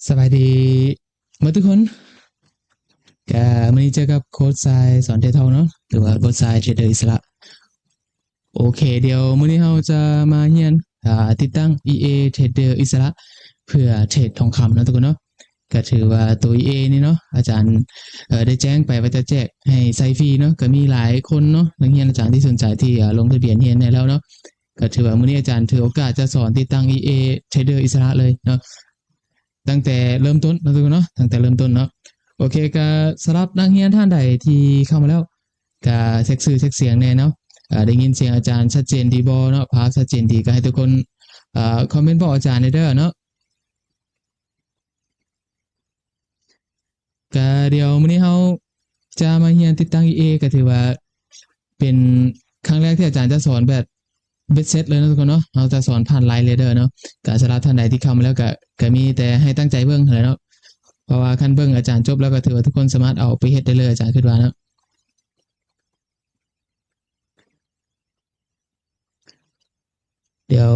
สบายดีเมื่อทุกคนก็วันนี้เจอกับโค้ชทรายสอนเทรดทองเนาะหรือว่าโค้ชทรายเทรดเดอร์อิสระโอเคเดี๋ยวมื้อนี้เราจะมาเรียนติดตั้ง EA เทรดเดอร์อิสระเพื่อเทรดทองคำนะทุกคนเนาะก็ถือว่าตัว EA นี่เนาะอาจารย์ได้แจ้งไปว่าจะแจกให้ใช้ฟรีเนาะก็มีหลายคนเนาะนักเรียนอาจารย์ที่สนใจที่ลงทะเบียนเรียนได้แล้วเนาะก็ถือว่ามื้อนี้อาจารย์ถือโอกาสจะสอนติดตั้ง EA เทรดเดอร์อิสระเลยเนาะตั้งแต่เริ่มต้นนะทุกคนเนาะตั้งแต่เริ่มต้นเนาะโอเคก็สำหรับนักเรียนท่านใดที่เข้ามาแล้วก็เช็คชื่อเช็คเสียงแน่เนาะได้ยินเสียงอาจารย์ชัดเจนดีบ่เนาะภาพชัดเจนดีก็ให้ทุกคนคอมเมนต์บอกอาจารย์เด้อเนาะก็เดี๋ยวมื้อนี้เราจะมาเรียนติดตั้ง EA ก็ถือว่าเป็นครั้งแรกที่อาจารย์จะสอนแบบเบ็ดเสร็จเลยนะทุกคนเนาะเราจะสอนผ่านไลน์เลยเด้อเนาะก็สำหรับท่านใดที่เข้ามาแล้วก็มีแต่ให้ตั้งใจเบิ่งเท่านั้นเนาะเพราะว่าคันเบิ่งอาจารย์จบแล้วก็ถือว่าทุกคนสามารถเอาไปเฮ็ดได้เลยอาจารย์คิดว่าเนาะเดี๋ยว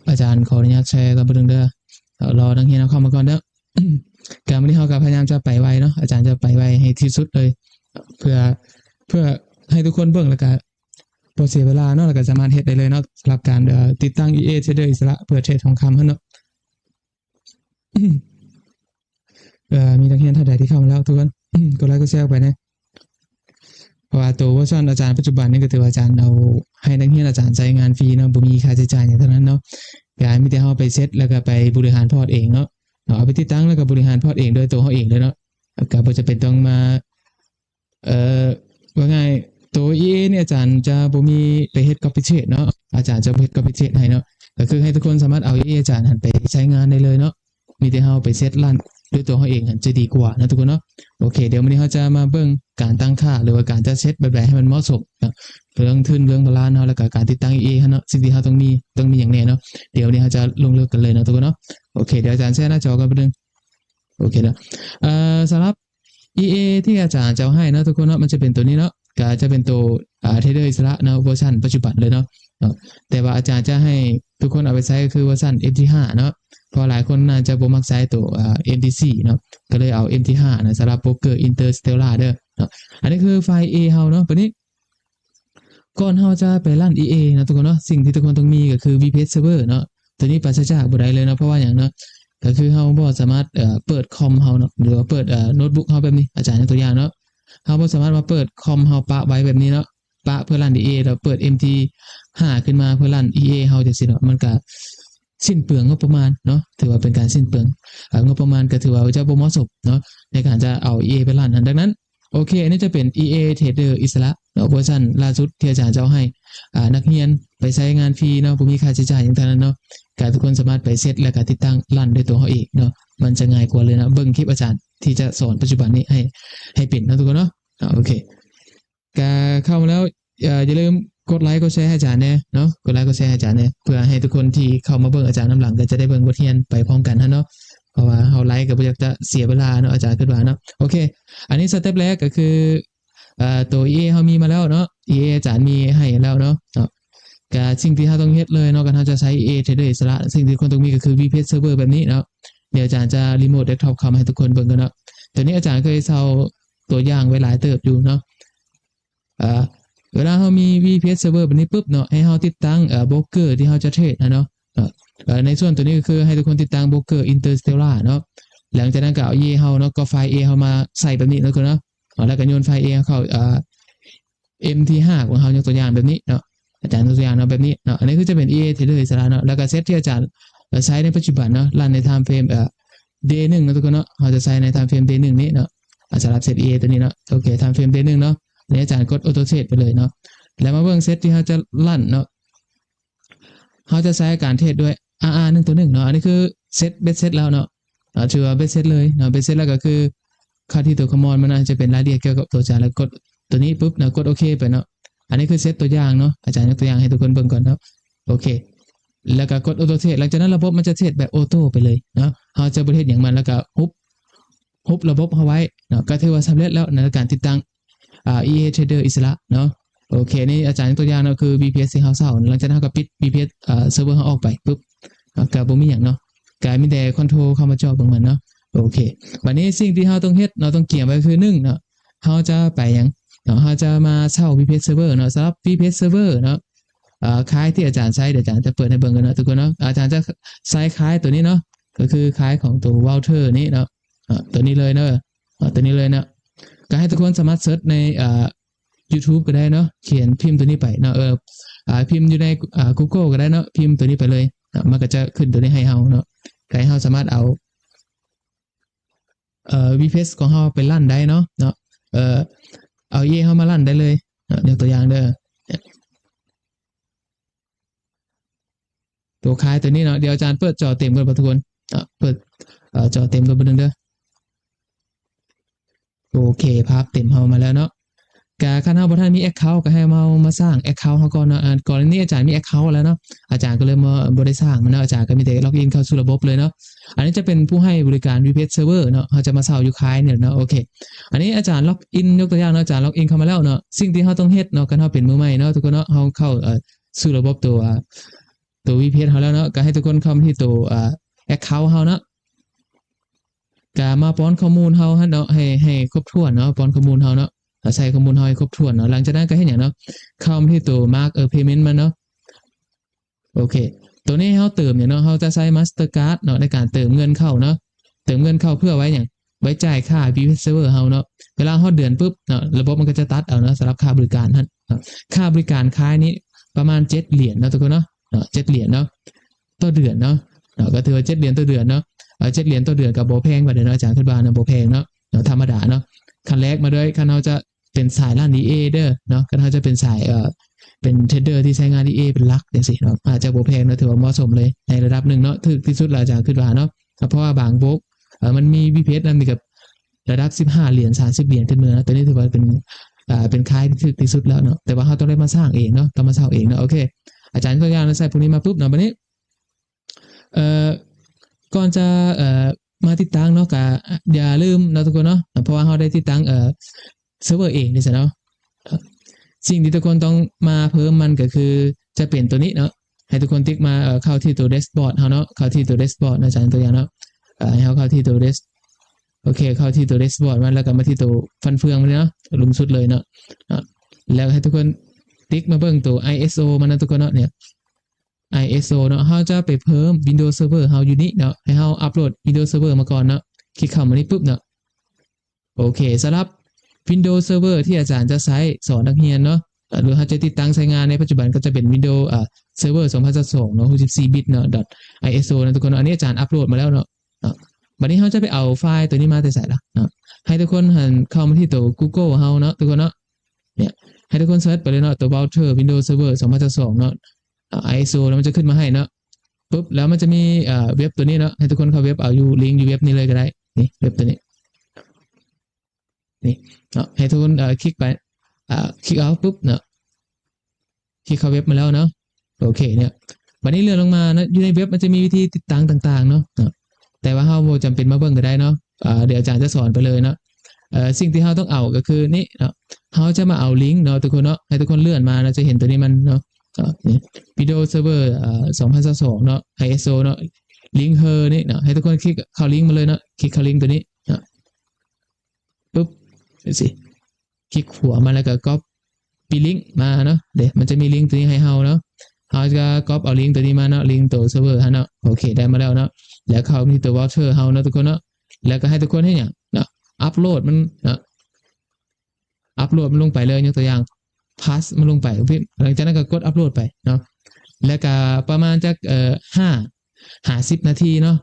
อาจารย์ขออนุญาตแชร์กันเบิ่งเด้อรอนักเรียนเอาเข้ามาก่อนเด้อ การวันนี้เราก็พยายามจะไปไวเนาะอาจารย์จะไปไวให้ที่สุดเลยเพื่อเพื่อให้ทุกคนเบิ่งแล้วก็บ่เสียเวลาเนาะแล้วก็สามารถเฮ็ดได้เลยเนาะสำหรับการติดตั้ง EA Trader อิสระเพื่อเทรดทองคำเนาะ มีนักเรียนท่านใดที่เข้ามาแล้วทุกคนกดไลค์กดแชร์ไปนะเพราะว่าตัวเวอร์ชันอาจารย์ปัจจุบันนี่ก็ถือว่าอาจารย์เอาให้นักเรียนอาจารย์ใช้งานฟรีเนาะบ่มีค่าใช้จ่ายอย่างเท่านั้นเนาะก็ให้มีแต่เฮาไปเซตแล้วก็ไปบริหารพอร์ตเองเนาะเอาไปติดตั้งแล้วก็บริหารพอร์ตเองโดยตัวเฮาเองเลยเนาะก็บ่จะเป็นต้องมาเอ่อว่าไงตัว EA เนี่ยอาจารย์จะบ่มีไปเฮ็ด copy paste เนาะอาจารย์จะบ่เฮ็ด copy paste ให้เนาะก็คือให้ทุกคนสามารถเอา EA อาจารย์หันไปใช้งานได้เลยเนาะมีแต่เฮาไปเซตรันด้วยตัวเขาเองจะดีกว่านะทุกคนเนาะโอเคเดี๋ยววันนี้เขาจะมาเบิ่งการตั้งค่าหรือว่าการจะเซตแบบไหนให้มันเหมาะสมนะเรื่องทุนเรื่องบาลานซ์เนาะแล้วก็การติดตั้ง EA เนาะสิ่งที่เขาต้องมีอย่างแน่เนาะเดี๋ยววันนี้เขาจะลงเลือกกันเลยนะทุกคนเนาะโอเคเดี๋ยวอาจารย์แชร์หน้าจอกันไปนึงโอเคนะสำหรับ EA ที่อาจารย์จะให้นะทุกคนเนาะมันจะเป็นตัวนี้เนาะก็จะเป็นตัวเทรดเดอร์อิสระเนาะเวอร์ชันปัจจุบันเลยเนาะแต่ว่าอาจารย์จะให้ทุกคนเอาไปใช้ก็คือเวอร์ชัน MT5 เนาะเพราะหลายคนน่าจะบ่มักใช้ตัวMT4 เนาะก็เลยเอา MT5 นะสำหรับโป๊กเกอร์อินเตอร์สเตลล่าเด้อเนาะอันนี้คือไฟล์ A เฮาเนาะบัดนี้ก่อนเฮาจะไปลั่น EA นะทุกคนเนาะสิ่งที่ทุกคนต้องมีก็คือ VPS Server เนาะตัวนี้ปราศจากบ่ได้เลยเนาะเพราะว่าหยังเนาะก็คือเฮาบ่สามารถเปิดคอมเฮาเนาะหรือว่าเปิดโน้ตบุ๊กเฮาแบบนี้อาจารย์ยกตัวอย่างเนาะเฮาบ่สามารถมาเปิดคอมเฮาปะไว้แบบนี้เนาะปะเพื่อลั่น EA แล้วเปิด MT5 ขึ้นมาเพื่อลั่น EA เฮาจังซี่เนาะมันก็สิ้นเปลืองงบประมาณเนาะถือว่าเป็นการสิ้นเปลืองงบประมาณก็ถือว่าจะบ่เหมาะสมเนาะในการจะเอา EA ไปลั่นดังนั้นโอเคอันนี้จะเป็น EA Trader อิสระเนาะเวอร์ชันล่าสุดที่อาจารย์จะเอาให้นักเรียนไปใช้งานฟรีเนาะบ่มีค่าใช้จ่ายอย่างเท่านั้นเนาะก็ทุกคนสามารถไปเซตและก็ติดตั้งลั่นด้วยตัวเขาเองเนาะมันจะง่ายกว่าเลยนะเบิ่งคลิปอาจารย์ที่จะสอนปัจจุบันนี้ให้เป็นนะทุกคนเนาะโอเคก็เข้ามาแล้วอย่าลืมกดไลค์กดแชร์ให้อาจารย์เนาะกดไลค์กดแชร์ให้อาจารย์เพื่อให้ทุกคนที่เข้ามาเบิ่งอาจารย์น้ำหลังก็จะได้เบิ่งบทเรียนไปพร้อมกันเนาะเพราะว่าเฮาไลค์ก็บ่อยากจะเสียเวลาเนาะอาจารย์คิดว่าเนาะโอเคอันนี้สเต็ปแรกก็คือตัว EA เฮามีมาแล้วเนาะ EA อาจารย์มีให้แล้วเนาะก็สิ่งที่เฮาต้องเฮ็ดเลยเนาะการเฮาจะใช้ EA Trader อิสระสิ่งที่คนต้องมีก็คือ VPS Server แบบนี้เนาะเดี๋ยวอาจารย์จะรีโมทเดสก์ท็อปเข้ามาให้ทุกคนเบิ่งกันเนาะตัวนี้อาจารย์เคยเซาตัวอย่างไว้หลายเติบอยู่เนาะเวลาเรามี VPS Server แบบนี้ปุ๊บเนาะให้เราติดตั้งโบรกเกอร์ที่เราจะเทรดเนาะในส่วนตัวนี้ก็คือให้ทุกคนติดตั้งโบรกเกอร์ Interstellar เนาะหลังจากนั้นก็เอา EA เฮาเนาะก็ไฟล์ A เฮามาใส่แบบนี้แล้วก็เนาะแล้วก็โยนไฟล์ A เข้าMT5 ของเฮายกตัวอย่างแบบนี้เนาะอาจารย์ตัวอย่างเนาะแบบนี้เนาะอันนี้คือจะเป็น EA Trader อิสระเนาะแล้วก็เซตที่อาจารย์ใช้ในปัจจุบันเนาะรันใน time frame day 1นะทุกคนเนาะเราจะใช้ใน time frame day 1นี้เนาะสำหรับเซต EA ตัวนี้เนาะโอเค time frame day 1เนาะนี่อาจารย์กดออโต้เซตไปเลยเนาะแล้วมาเบิ่งเซตที่เราจะลั่นเนาะเราจะใช้การเทรดด้วย RR 1 ตัว 1เนาะอันนี้คือเซตเบสเซตแล้วเนาะถือว่าเบสเซตเลยเนาะเบสเซตแล้วก็คือค่าที่ตัวคอมมอนมันจะเป็นรายละเอียดเกี่ยวกับตัวอาจารย์แล้วกดตัวนี้ปุ๊บเนาะกดโอเคไปเนาะอันนี้คือเซตตัวอย่างเนาะอาจารย์ยกตัวอย่างให้ทุกคนเบิ่งก่อนเนาะโอเคแล้วก็กดออโต้เทรดหลังจากนั้นระบบมันจะเทรดแบบออโต้ไปเลยเนาะเราจะบ่เฮ็ดหยังมันแล้วก็ฮุบระบบเฮาไว้เนาะก็ถือว่าสำเร็จแล้วในการติดตั้งEA Trader อิสระเนาะโอเคนี่อาจารย์ตัวอย่างเนาะคือ VPS ที่เฮาเซาหลังจากนั้นก็ปิด VPS เซิร์ฟเวอร์เฮาออกไปปุ๊บก็บ่มีหยังเนาะก็มีแต่คอนโทรลเข้ามาจอเบิ่งมันเนาะ โอเควันนี้สิ่งที่เราต้องเฮ็ดเราต้องเกี่ยมไว้คือ1เนาะเราจะไปหยังเนาะเราจะมาเช่า VPS Server เนาะสำหรับ VPS Server เนาะค่ายที่อาจารย์ใช้เดี๋ยวอาจารย์จะเปิดให้เบิ่งกันเนาะทุกคนเนาะอาจารย์จะใช้ค่ายตัวนี้เนาะก็คือค่ายของตัว Router นี้เนาะตัวนี้เลยเนาะตัวนี้เลยเนาะก็ให้ทุกคนสามารถเสิร์ชในYouTube ก็ได้เนาะเขียนพิมพ์ตัวนี้ไปเนาะพิมพ์อยู่ในGoogle ก็ได้เนาะพิมพ์ตัวนี้ไปเลยมันก็จะขึ้นตัวนี้ให้เฮาเนาะให้เฮาสามารถเอาVPS ของเฮาไปลั่นได้เนาะเอาเฮามาลั่นได้เลยยกตัวอย่างเด้อตัวคล้ายตัวนี้เนาะเดี๋ยวอาจารย์เปิดจอเต็มกันทุกคนเปิดจอเต็มกันเด้อโอเคภาพเต็มเฮามาแล้วเนาะก็คันเฮาบ่ทันมี account ก็ให้เฮามาสร้าง account เฮาก่อนเนาะก่อนนี้อาจารย์มี account แล้วเนาะอาจารย์ก็เลยบ่ได้สร้างมันเนาะอาจารย์ก็มีแต่ล็อกอินเข้าสู่ระบบเลยเนาะอันนี้จะเป็นผู้ให้บริการ VPS Server เนาะเฮาจะมาเช่าอยู่ค่ายเนี่ยเนาะโอเคอันนี้อาจารย์ล็อกอินยกตัวอย่างเนาะอาจารย์ล็อกอินเข้ามาแล้วเนาะสิ่งที่เฮาต้องเฮ็ดเนาะกันเฮาเป็นมือใหม่เนาะทุกคนเนาะเฮาเข้าสู่ระบบตัว VPS เฮาแล้วเนาะก็ให้ทุกคนเข้ามาที่ตัวaccount เฮาเนาะก็มาป้อนข้อมูลเฮาเนาะให้ครบถ้วนเนาะป้อนข้อมูลเฮาเนาะใส่ข้อมูลเฮาให้ครบถ้วนเนาะหลังจากนั้นก็เฮ็ดหยังเนาะเข้ามาที่ตัว mark payment มันเนาะโอเคตัวนี้เฮาเติมเนี่ยเนาะเฮาจะใช้ Mastercard เนาะในการเติมเงินเข้าเนาะเติมเงินเข้าเพื่อไว้หยังไว้จ่ายค่า VPS Server เฮาเนาะเวลาเฮาเดือนปุ๊บเนาะระบบมันก็จะตัดเอาเนาะสำหรับค่าบริการค่าบริการค่ายนี้ประมาณ7เหรียญเนาะทุกคนเนาะ7เหรียญเนาะต่อเดือนเนาะก็ถือว่า7เหรียญต่อเดือนเนาะ7เหรียญต่อเดือนก็บ่แพงปานใดเนาะอาจารย์คิดว่าบ่แพงเนาะธรรมดาเนาะคันแรกมาด้วยคันเฮาจะเป็นสายร้าน EA เด้อเนาะคันเฮาจะเป็นสายเป็นเทรดเดอร์ที่ใช้งาน EA เป็นหลักจังซี่เนาะอาจจะบ่แพงเนาะถือว่าเหมาะสมเลยในระดับหนึ่งเนาะถูกที่สุดแล้วอาจารย์คิดว่าเนาะเพราะว่าบางโบกมันมี VPS นั้นมีกับระดับ15เหรียญ30เหรียญขึ้นมานะตัวนี้ถือว่าเป็นค่ายที่ถูกที่สุดแล้วเนาะแต่ว่าเฮาต้องได้มาสร้างเองเนาะต้องมาเช่าเองเนาะโอเคอาจารย์ตัวอย่างใส่พวกนี้มาปุ๊บเนาะบัดนี้ก่อนจะมาติดตั้งเนาะก็อย่าลืมเนาะทุกคนเนาะเพราะว่าเฮาได้ติดตั้งเซิร์ฟเวอร์เองนี่ซะเนาะสิ่งที่ทุกคนต้องมาเพิ่มมันก็คือจะเปลี่ยนตัวนี้เนาะให้ทุกคนติ๊กมาเข้าที่ตัว dashboard เฮาเนาะเข้าที่ตัว dashboard อาจารย์ตัวอย่างเนาะให้เฮาเข้าที่ตัว dash โอเคเข้าที่ตัว dashboard มันแล้วก็มาที่ตัวฟันเฟืองมันเนาะลงสุดเลยเนาะแล้วให้ทุกคนติ๊กมาเบิ่งตัว ISO มันนะทุกคนเนาะเนี่ยISO เนาะเฮาจะไปเพิ่ม Windows Server เฮาอยู่นี่เนาะให้เฮาอัปโหลด Windows Server มาก่อนเนาะคลิกเข้ามานี่ปุ๊บเนาะโอเคสำหรับ Windows Server ที่อาจารย์จะใช้สอนนักเรียนเนาะหรือเฮาจะติดตั้งใช้งานในปัจจุบันก็จะเป็น Windows Server 2022เนาะ64 บิตเนาะ .iso นะทุกคนอันนี้อาจารย์อัปโหลดมาแล้วเนาะบัดนี้เฮาจะไปเอาไฟล์ตัวนี้มาแต่ไสล่ะเนาะให้ทุกคนหันเข้ามาที่ตัว Google เฮาเนาะทุกคนเนาะเนี่ยให้ทุกคนเสิร์ชไปเลยเนาะตัว Router Windows Server 2022เนาะISO แล้วมันจะขึ้นมาให้เนาะปุ๊บแล้วมันจะมีเว็บตัวนี้เนาะให้ทุกคนเข้าเว็บเอาอยู่ลิงก์อยู่เว็บนี้เลยก็ได้นี่เว็บตัวนี้นี่เนาะให้ทุกคนคลิกไปคลิกเอาปุ๊บเนาะคลิกเข้าเว็บมาแล้วเนาะโอเคเนี่ยวันนี้เลื่อนลงมานะอยู่ในเว็บมันจะมีวิธีติดตั้งต่างๆเนาะแต่ว่าเฮาบ่จำเป็นมาเบิ่งก็ได้เนาะเดี๋ยวอาจารย์จะสอนไปเลยเนาะสิ่งที่เฮาต้องเอาก็คือนี่เนาะเฮาจะมาเอาลิงก์เนาะทุกคนเนาะให้ทุกคนเลื่อนมาเราจะเห็นตัวนี้มันเนาะนี่วิดีโอเซิร์ฟเวอร์2022เนาะ ISO เนาะลิงก์เฮอนี่เนาะให้ทุกคนคลิกเข้าลิงก์มาเลยเนาะคลิกเข้าลิงก์ตัวนี้เนาะปุ๊บดูสิคลิกหัวมาแล้วก็ก๊อปปี้ลิงก์มาเนาะเดี๋ยวมันจะมีลิงก์ตัวนี้ให้เฮาเนาะเฮาจะก๊อปเอาลิงก์ตัวนี้มาเนาะลิงก์ตัวเซิร์ฟเวอร์เนาะโอเคได้มาแล้วเนาะแล้วเข้าที่ตัว voucher เฮาเนาะทุกคนเนาะแล้วก็ให้ทุกคนให้หยังเนาะอัปโหลดมันเนาะอัปโหลดมันลงไปเลยยกตัวอย่างpass มันลงไปพี่หลังจากนั้นก็กดอัปโหลดไปเนาะแล้วก็ประมาณจัก50นาทีเนาะ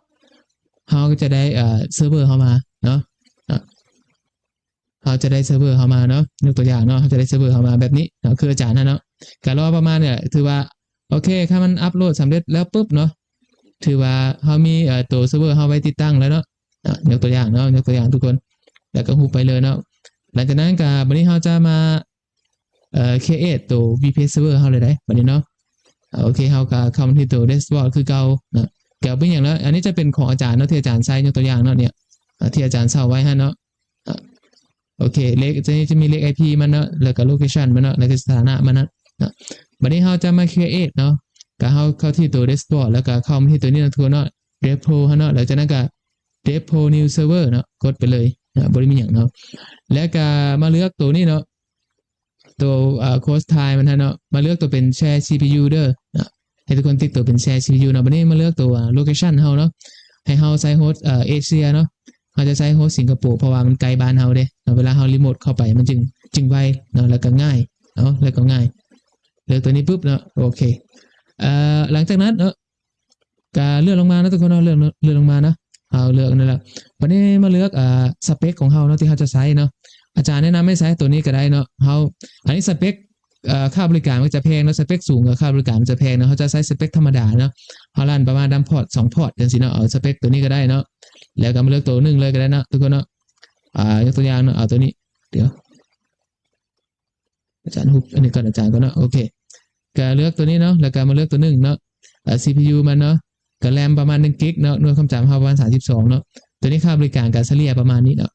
เฮาก็จะได้เซิร์ฟเวอร์เข้ามาเนาะเฮาจะได้เซิร์ฟเวอร์เข้ามาเนาะยกตัวอย่างเนาะเฮาจะได้เซิร์ฟเวอร์เข้ามาแบบนี้เนาะคืออาจารย์เนาะก็รอประมาณเนี่ยถือว่าโอเคถ้ามันอัปโหลดสำเร็จแล้วปุ๊บเนาะถือว่าเฮามีตัวเซิร์ฟเวอร์เฮาไว้ติดตั้งแล้วเนาะยกตัวอย่างเนาะยกตัวอย่างทุกคนแล้วก็ฮู้ไปเลยเนาะหลังจากนั้นก็บัดนี้เฮาจะมาcreate ตัว VPS server เฮาเลยได้บัดนี้เนาะโอเคเฮาก็เข้ามาที่ตัว dashboard คือเก่านะแกเป็นอย่างแล้วอันนี้จะเป็นของอาจารย์เนาะที่อาจารย์ใช้ยกตัวอย่างเนาะเนี่ยที่อาจารย์เช่าไว้ให้เนาะโอเคเลขจะมีเลข IP มันเนาะแล้วก็ location มันเนาะแล้วก็สถานะมันนะบัดนี้เฮาจะมา create เนาะก็เฮาเข้าที่ตัว dashboard แล้วก็เข้ามาที่ตัวนี้นะทุกคนเนาะ repo เนาะแล้วจากนั้นก็ Depo New Server เนาะกดไปเลยบ่ได้มีหยังเนาะแล้วก็มาเลือกตัวนี้เนาะตัวHost Type มันเนาะมาเลือกตัวเป็น Share CPU เด้อนะให้ทุกคนติ๊กตัวเป็น Share CPU เนาะบัดนี้มาเลือกตัว Location เฮาเนาะให้เฮาใช้โฮสต์เอเชียเนาะเฮาจะใช้โฮสต์สิงคโปร์เพราะว่ามันไกลบ้านเฮาเด้เวลาเฮารีโมทเข้าไปมันจึงไวเนาะแล้วก็ง่ายเนาะแล้วก็ง่ายเลือกตัวนี้ปุ๊บเนาะโอเคหลังจากนั้นเนาะก็เลื่อนลงมานะทุกคนเนาะเลื่อนลงมานะเอาเลือกนั่นแหละวันนี้มาเลือกสเปคของเฮาเนาะที่เฮาจะใช้เนาะอาจารย์แนะนำให้ใช้ตัวนี้ก็ได้เนาะเฮาอันนี้สเปคค่าบริการมันจะแพงเนาะสเปคสูงกับค่าบริการมันจะแพงเนาะเฮาจะใช้สเปคธรรมดาเนาะเฮาลั่นประมาณดำพอร์ต2พอร์ตจังซี่เนาะเอาสเปคตัวนี้ก็ได้เนาะแล้วก็มาเลือกตัวนึงเลยก็ได้เนาะทุกคนเนาะยกตัวอย่างเนาะเอาตัวนี้เดี๋ยวอาจารย์ฮุบอันนี้ก่อนอาจารย์ก่อนเนาะโอเคก็เลือกตัวนี้เนาะแล้วก็มาเลือกตัวนึงเนาะCPU มันเนาะก็แรมประมาณ1 กิกเนาะหน่วยความจำเฮาประมาณ32เนาะตัวนี้ค่าบริการก็เฉลี่ยประมาณนี้เนาะ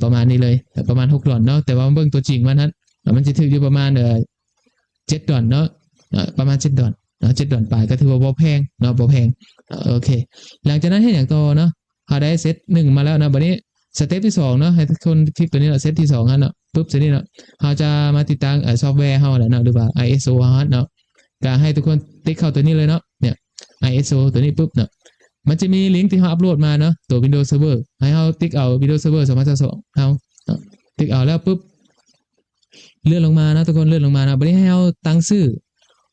ประมาณนี้เลยประมาณ$6เนาะแต่ว่าเบิ่งตัวจริงมันมันจะถึงอยู่ประมาณ$7เนาะประมาณ$7เนาะ$7ปลายก็ถือว่าบ่แพงเนาะบ่แพงโอเคหลังจากนั้นให้อย่างต่อเนาะเฮาได้เซต1มาแล้วนะบัดนี้สเต็ปที่2เนาะให้ทุกคนคลิกตัวนี้เนาะเซตที่2เนาะปุ๊บตัวนี้เนาะเฮาจะมาติดตั้งซอฟต์แวร์เฮาแหละเนาะหรือว่า ISO เฮาเนาะก็ให้ทุกคนติ๊กเข้าตัวนี้เลยเนาะเนี่ย ISO ตัวนี้ปุ๊บเนาะมันจะมีลิงก์ที่เฮาอัปโหลดมาเนาะตัว Windows Server ให้เฮาติ๊กเอา Windows Server 2022เฮาติ๊กเอาแล้วปุ๊บเลื่อนลงมานะทุกคนเลื่อนลงมานะบัดนี้ให้เฮาตั้งชื่อ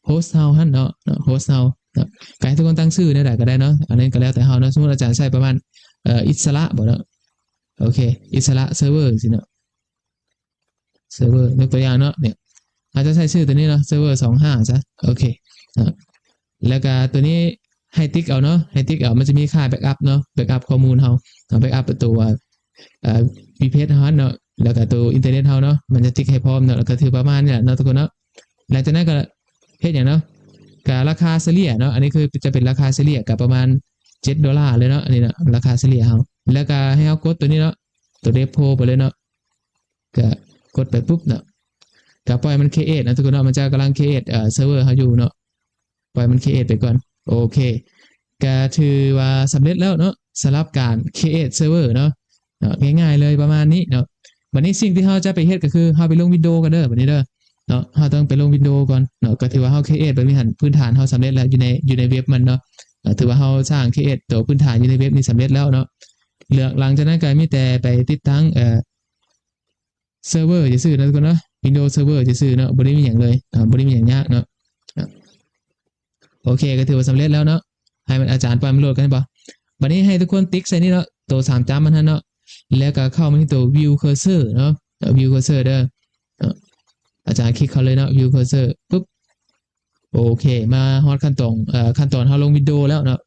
host เฮาหั่นเนาะ host เฮาก็ให้ทุกคนตั้งชื่อได้ก็ได้เนาะอันนี้ก็แล้วแต่เฮาเนาะสมมุติอาจารย์ใช้ประมาณอิสระบ่เนาะโอเคอิสระเซิร์ฟเวอร์สิเนาะเซิร์ฟเวอร์ยกตัวอย่างเนาะเนี่ยอาจจะใช้ชื่อตัวนี้เนาะเซิร์ฟเวอร์25ซะโอเคแล้วก็ตัวนี้ให้ติ๊กเอาเนาะให้ติ๊กเอามันจะมีค่าแบ็กอัพเนาะแบ็กอัพข้อมูลเฮาแบ็กอัพตัวVPS เฮาเนาะแล้วก็ตัวอินเทอร์เน็ตเฮาเนาะมันจะติ๊กให้พร้อมเนาะแล้วก็ถือประมาณนี้เนาะทุกคนเนาะหลังจากนั้นก็เฮ็ดหยังเนาะก็ราคาเฉลี่ยเนาะอันนี้คือจะเป็นราคาเฉลี่ยกับประมาณ$7เลยเนาะอันนี้เนาะราคาเฉลี่ยเฮาแล้วก็ให้เฮากดตัวนี้เนาะตัว Depo ไปเลยเนาะก็กดไปปุ๊บเนาะก็ปล่อยมัน create นะทุกคนเนาะมันจะกำลัง createเซิร์ฟเวอร์เฮาอยู่เนาะปล่อยมัน create ไปก่อนโอเคก็ถือว่าสำเร็จแล้วเนาะสำหรับการ create server เนาะง่ายๆเลยประมาณนี้เนาะวันนี้สิ่งที่เฮาจะไปเฮ็ดก็คือเฮาไปลงวิดีโอกันเด้อบัดนี้เด้อเนาะเฮาต้องไปลงวิดีโอก่อนเนาะก็ถือว่าเฮา create แบบนี้หั่นพื้นฐานเฮาสำเร็จแล้วอยู่ในเว็บมันเนาะถือว่าเฮาสร้าง create ตัวพื้นฐานอยู่ในเว็บนี้สำเร็จแล้วเนาะหลังจากนั้นก็มีแต่ไปติดตั้งเซิร์ฟเวอร์ซื่อๆนะทุกคนเนาะ Windows Server ซื่อๆเนาะบ่ได้มีหยังเลยบ่ได้มีหยังยากเนาะโอเคก็ถือว่าสำเร็จแล้วเนาะให้มันอาจารย์ปล่อยมันโหลดกันบ่บัดนี้ให้ทุกคนติ๊กใส่นี่เนาะตัว3จั๊มมันหั่นเนาะแล้วก็เข้ามาที่ตัว View Cursor เนาะ View Cursor เด้ออาจารย์คลิกเข้าเลยเนาะ View Cursor ปุ๊บโอเคมาฮอดขั้นตอนเฮาลงวิดีโอแล้วเนาะ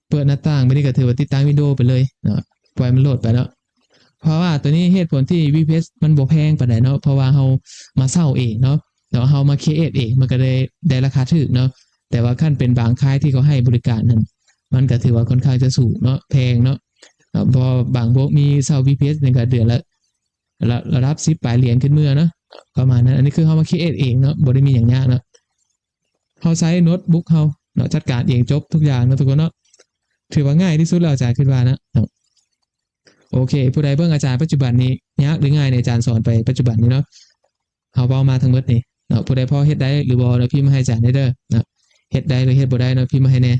เปิดหน้าต่างบัดนี้ก็ถือว่าติดตั้งวิดีโอไปเลยเนาะปล่อยมันโหลดไปเนาะเพราะว่าตัวนี้เหตุผลที่ VPS มันบ่แพงปานใดเนาะเพราะว่าเฮามาเซาเองเนาะเฮามาครีเอทเองมันก็ได้ราคาถูกเนาะแต่ว่าขั้นเป็นบางค่ายที่เขาให้บริการนั้นมันก็ถือว่าค่อนข้างจะสูงเนาะแพงเนาะพอบางพวกมีเซา VPS นี่ก็เดือนละระดับ10ปลายเหรียญขึ้นเมื่อเนาะประมาณนั้นอันนี้คือเฮามาครีเอทเองเนาะบ่ได้มีหยังยากเนาะเฮาใช้โน้ตบุ๊กเฮาเนาะจัดการเองจบทุกอย่างเนาะทุกคนเนาะถือว่าง่ายที่สุดแล้วอาจารย์คิดว่านะโอเคผู้ใดเบิ่งอาจารย์ปัจจุบันนี้ยากหรือง่ายในอาจารย์สอนไปปัจจุบันนี้เนาะเฮาเว้ามาทั้งหมดนี่เนาะผู้ใดพอเฮ็ดได้หรือบ่เนาะพิมพ์มาให้อาจารย์ได้เด้อเนาะเฮ็ดได้หรือเฮ็ดบ่ได้เนาะพิมพ์มาให้แน่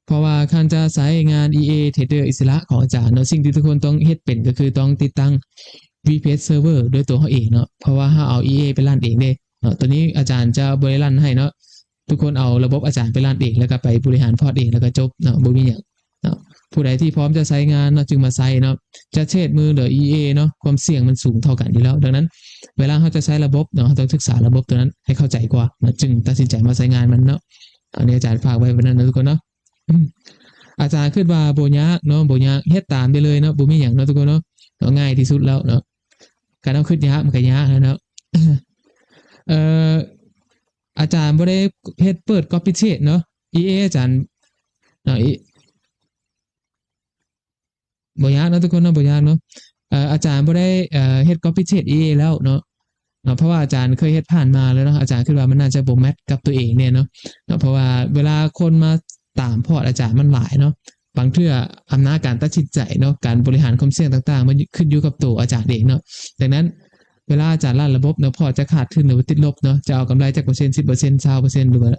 เพราะว่าคันจะใช้งาน EA Trader อิสระของอาจารย์เนาะสิ่งที่ทุกคนต้องเฮ็ดเป็นก็คือต้องติดตั้ง VPS Server ด้วยตัวเฮาเองเนาะเพราะว่าเฮาเอา EA ไปรันเองเด้เนาะตัวนี้อาจารย์จะบ่ได้รันให้เนาะทุกคนเอาระบบอาจารย์ไปรันเองแล้วก็ไปบริหารพอร์ตเองแล้วก็จบเนาะบ่มีหยังเนาะผู้ใดที่พร้อมจะใช้งานเนาะจึงมาใช้เนาะจะเทรดมือหรือ EA เนาะความเสี่ยงมันสูงเท่ากันอยู่แล้วดังนั้นเวลาเราจะใช้ระบบเนาะเราต้องศึกษาระบบตัวนั้นให้เข้าใจกว่านะจึงตัดสินใจมาใช้งานมันเนาะอันนี้อาจารย์ฝากไว้วันนั้นนะทุกคนเนาะอาจารย์คิดว่าบ่ยากเนาะบ่ยากเฮ็ดตามได้เลยเนาะบ่มีหยังเนาะทุกคนเนาะง่ายที่สุดแล้วเนาะการเอาคิดยากมันก็ยากแล้วเนาะอาจารย์บ่ได้เฮ็ดเปิด copy paste เนาะ EA อาจารย์เนาะบ่ยากเนาะทุกคนเนาะบ่ยากเนาะอาจารย์บ่ได้เฮ็ด copy paste EA แล้วเนาะเพราะว่าอาจารย์เคยเฮ็ดผ่านมาแล้วเนาะอาจารย์คิดว่ามันน่าจะบ่แมทกับตัวเองเนี่ยเนาะเพราะว่าเวลาคนมา ตามพอร์ตอาจารย์มันหลายเนาะบางเทื่ออำนาจการตัดสินใจเนาะการบริหารความเสี่ยงต่างๆมันขึ้นอยู่กับตัวอาจารย์เองเนาะดังนั้นเวลาอาจารย์รันระบบเนาะพอจะขาดทุนหรือว่าติดลบเนาะจะเอากำไรจากเปอร์เซ็นต์10% 20%หรือว่า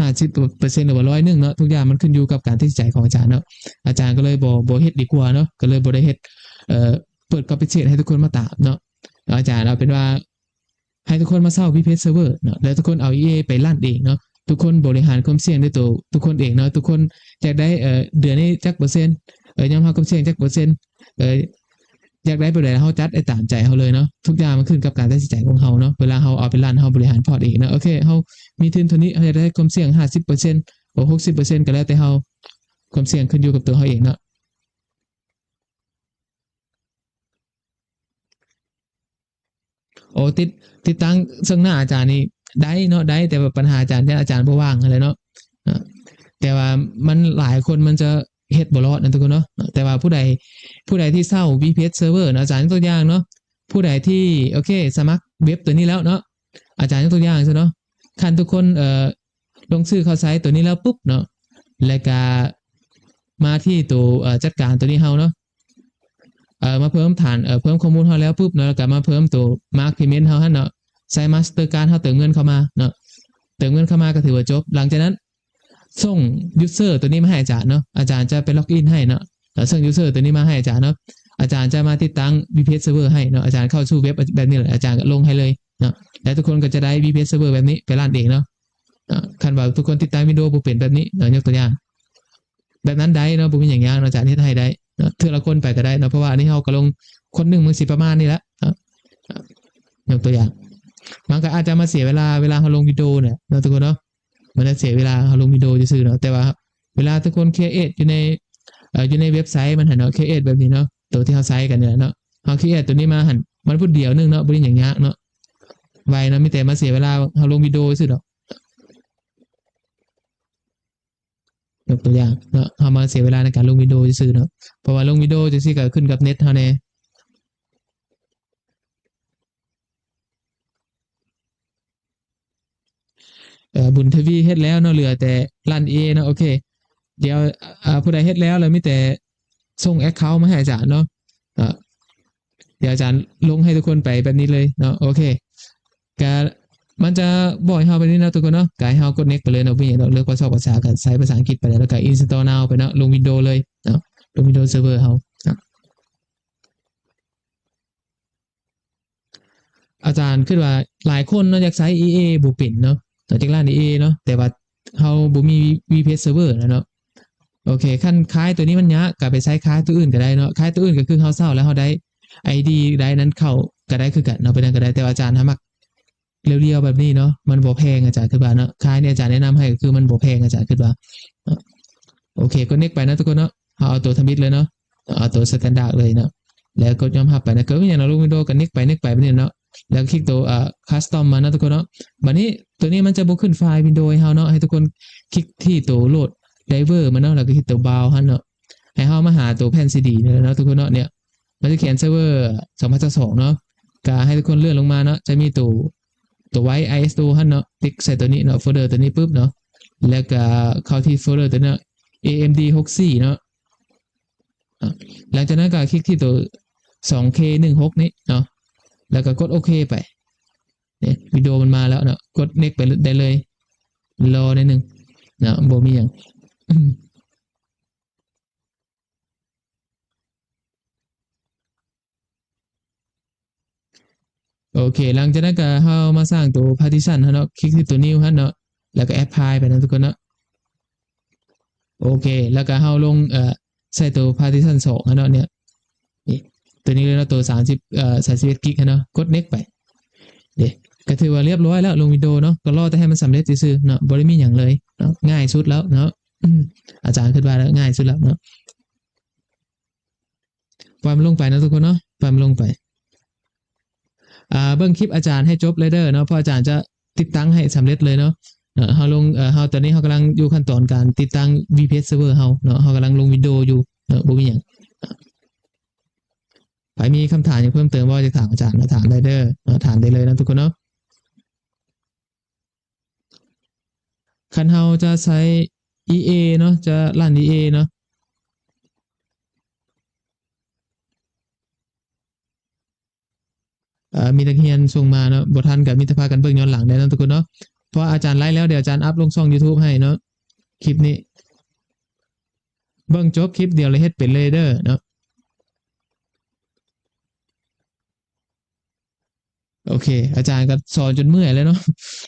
50%หรือว่า100%เนาะทุกอย่างมันขึ้นอยู่กับการตัดสินใจของอาจารย์เนาะอาจารย์ก็เลยบ่เฮ็ดดีกว่าเนาะก็เลยบ่ได้เฮ็ดเปิด compensate ให้ทุกคนมาตามเนาะอาจารย์เอาเป็นว่าให้ทุกคนมาเช่า VPS server เนาะแล้วทุกคนเอา EA ไปลั่นเองเนาะทุกคนบริหารความเสี่ยงด้วยตัวทุกคนเองเนาะทุกคนอยากได้เดือนนี้จักเปอร์เซ็นต์ยามเฮาความเสี่ยงจักเปอร์เซ็นต์อยากได้ไปเลยเฮาจัดไอ้ตามใจเฮาเลยเนาะทุกอย่างมันขึ้นกับการตัดสินใจของเฮาเนาะเวลาเฮาเอาไปลั่นเฮาบริหารพอร์ตเองเนาะโอเคเฮามีทุนเท่านี้เฮาอยากได้ความเสี่ยง 50% หรือ 60% ก็แล้วแต่เฮาความเสี่ยงขึ้นอยู่กับตัวเฮาเองเนาะโอ้ติดตั้งซึ่งหน้าอาจารย์นี่ได้เนาะได้แต่ว่าปัญหาอาจารย์เนี่ยอาจารย์บ่ว่างอะไรเนาะแต่ว่ามันหลายคนมันจะเฮ็ดบ่รอดนะทุกคนเนาะแต่ว่าผู้ใดที่เช่า VPS server นะอาจารย์ยกตัวอย่างเนาะผู้ใดที่โอเคสมัครเว็บตัวนี้แล้วเนาะอาจารย์ยกตัวอย่างซะเนาะคันทุกคนลงชื่อเข้าไซต์ตัวนี้แล้วปุ๊บเนาะแล้วก็มาที่ตัวจัดการตัวนี้เฮาเนาะมาเพิ่มฐานเพิ่มข้อมูลเฮาแล้วปุ๊บเนาะแล้วก็มาเพิ่มตัว Mark Payment เฮาหั่นเนาะใส่ Master Card เฮาเติมเงินเข้ามาเนาะเติมเงินเข้ามาก็ถือว่าจบหลังจากนั้นส่ง user ตัวนี้มาให้อาจารย์เนาะอาจารย์จะไปล็อกอินให้เนาะแล้วส่ง user ตัวนี้มาให้อาจารย์เนาะอาจารย์จะมาติดตั้ง VPS server ให้เนาะอาจารย์เข้าสู่เว็บแบบนี้เลยอาจารย์ก็ลงให้เลยเนาะแล้วทุกคนก็จะได้ VPS server แบบนี้ไปรันเองเนาะคันว่าทุกคนติดตั้ง Windows บ่เป็นแบบนี้เนาะยกตัวอย่างแบบนั้นได้เนาะบ่มีหยังยากเนาะอาจารย์เฮ็ดให้ได้เนาะเทื่อละคนไปก็ได้เนาะเพราะว่าอันนี้เฮาก็ลงคนนึงมันสิประมาณนี้แหละยกตัวอย่างมันก็อาจจะมาเสียเวลาเฮาลงวิดีโอเนี่ยเนาะทุกคนเนาะมันจะเสียเวลาเฮาลงวิดีโอซื่อๆเนาะแต่ว่าเวลาทุกคนครีเอทอยู่ในเว็บไซต์มันหั่นเนาะครีเอทแบบนี้เนาะตัวที่เฮาใช้กันเนี่ยเนาะเฮาครีเอทตัวนี้มาหั่นมันพูดเดียวนึงเนาะบ่ได้หยังยากเนาะไวเนาะมีแต่มาเสียเวลาเฮาลงวิดีโอซื่อดอกยกตัวอย่างเนาะเฮามาเสียเวลาในการลงวิดีโอซื่อๆเนาะเพราะว่าลงวิดีโอจังซี่ก็ขึ้นกับเน็ตเฮาแน่บุญทวีเฮ็ดแล้วเนาะเหลือแต่รันเอเนาะโอเคเดี๋ยวผู้ใดเฮ็ดแล้วแล้วมีแต่ส่งแอคเคาท์มาให้อาจารย์เนาะเดี๋ยวอาจารย์ลงให้ทุกคนไปแบบนี้เลยเนาะโอเคก็มันจะบอกให้เฮาไปนี่เนาะทุกคนเนาะก็ให้เฮากด next ไปเลยเนาะบ่มีหยังดอกเลือกภาษาก็ใช้ภาษาอังกฤษไปแล้วก็ install now ไปเนาะลง Windows เลยเนาะลง Windows Server เฮาอาจารย์คิดว่าหลายคนเนาะอยากใช้ EA บ่เป็นเนาะจากร้าน EA เนาะแต่ว่าเฮาบ่มี VPS Server เนาะโอเคคันคล้ายตัวนี้มันยากก็ไปใช้คล้ายตัวอื่นก็ได้เนาะคล้ายตัวอื่นก็คือเฮาเซาแล้วเฮาได้ ID ได้นั้นเข้าก็ได้คือกันเนาะไปนั้นก็ได้แต่อาจารย์ถ้ามักเรียวๆแบบนี้เนาะมันบ่แพงอาจารย์คิดว่าเนาะคล้ายนี่อาจารย์แนะนำให้ก็คือมันบ่แพงอาจารย์คิดว่าโอเคก็ next ไปนะทุกคนเนาะเฮาเอาตัวทมิตเลยเนาะเอาตัว standard เลยเนาะแล้วก็ยอมรับไปนะก็อย่างเราลง Windows ก็ next ไปแบบนี้เนาะแล้วคลิกตัวcustom มานะทุกคนเนาะบัดนี้ตัวนี้มันจะบ่ขึ้นไฟล์ Windows ให้เฮาเนาะให้ทุกคนคลิกที่ตัวโหลด driver มาเนาะแล้วก็คลิกตัว browse หั่นเนาะให้เฮามาหาตัวแผ่น CD นี่เนาะทุกคนเนาะเนี่ยมันจะเขียนเซิร์ฟเวอร์2022เนาะก็ให้ทุกคนเลื่อนลงมาเนาะจะมีตัวไว้ ISO หั่นเนาะติ๊กใส่ตัวนี้เนาะโฟลเดอร์ตัวนี้ปุ๊บเนาะแล้วก็เข้าที่โฟลเดอร์ตัวนี้ AMD 64เนาะหลังจากนั้นก็คลิกที่ตัว 2K16 นี้เนาะแล้วก็กดโอเคไปเนี่ยวิดีโอมันมาแล้วเนาะกด next ไปได้เลยรอนิดนึงเนาะบ่มีหยังโอเคหลังจากนั้นก็เฮามาสร้างตัว partition เนาะคลิกที่ตัว new หั่นเนาะแล้วก็ apply ไปนะทุกคนเนาะโอเคแล้วก็เฮาลงใส่ตัว partition 2เนาะเนี่ยนี่ตัวนี้เลยเนาะตัว31กิกเนาะกด next ไปเด้ก็ถือว่าเรียบร้อยแล้วลงวิดีโอเนาะก็รอแต่ให้มันสำเร็จซื่อๆเนาะบ่ได้มีหยังเลยเนาะง่ายสุดแล้วเนาะอาจารย์คิดว่าแล้วง่ายสุดแล้วเนาะปล่อยมันลงไปนะทุกคนเนาะปล่อยมันลงไปเบิ่งคลิปอาจารย์ให้จบเลยเด้อเนาะเพราะอาจารย์จะติดตั้งให้สำเร็จเลยเนาะเฮาลงเฮาตอนนี้เฮากำลังอยู่ขั้นตอนการติดตั้ง VPS server เฮาเนาะเฮากำลังลงวิดีโออยู่บ่มีหยังใครมีคำถามอยากเพิ่มเติมว่าจะถามอาจารย์มาถามได้เด้อถามได้เลยนะทุกคนเนาะคันเฮาจะใช้ EA เนาะจะลั่น EA เนาะมีนักเรียนส่งมาเนาะบ่ทันก็มีแต่พากันเบิ่งย้อนหลังได้เนาะทุกคนเนาะเพราะอาจารย์ไลฟ์แล้วเดี๋ยวอาจารย์อัปลงช่อง YouTube ให้เนาะคลิปนี้เบิ่งจบคลิปเดียวเลยเฮ็ดเป็นเลยเด้อเนาะโอเคอาจารย์ก็สอนจนเมื่อยแล้วเนาะ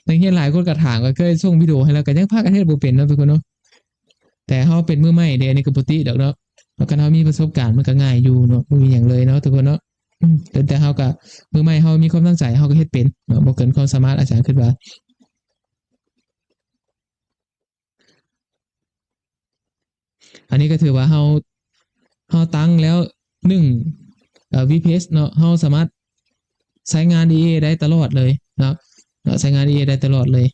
นักเรียนหลายคนก็ถามก็เคยส่งวิดีโอให้แล้วก็ยังพากันเฮ็ดบ่เป็นเนาะทุกคนเนาะแต่เฮาเป็นมือใหม่เด้อันนี้ก็บ่ติดอกเนาะแล้วก็เฮามีประสบการณ์มันก็ง่ายอยู่เนาะบ่มีหยังเลยเนาะทุกคนเนาะแต่เฮาก็มือใหม่เฮามีความตั้งใจเฮาก็เฮ็ดเป็นเนาะบ่เกินความสามารถอาจารย์คิดว่าอันนี้ก็ถือว่าเฮาตั้งแล้ว1VPS เนาะเฮาสามารถใช้งาน EA ได้ตลอดเลยเนาะใช้งาน EA ได้ตลอดเลย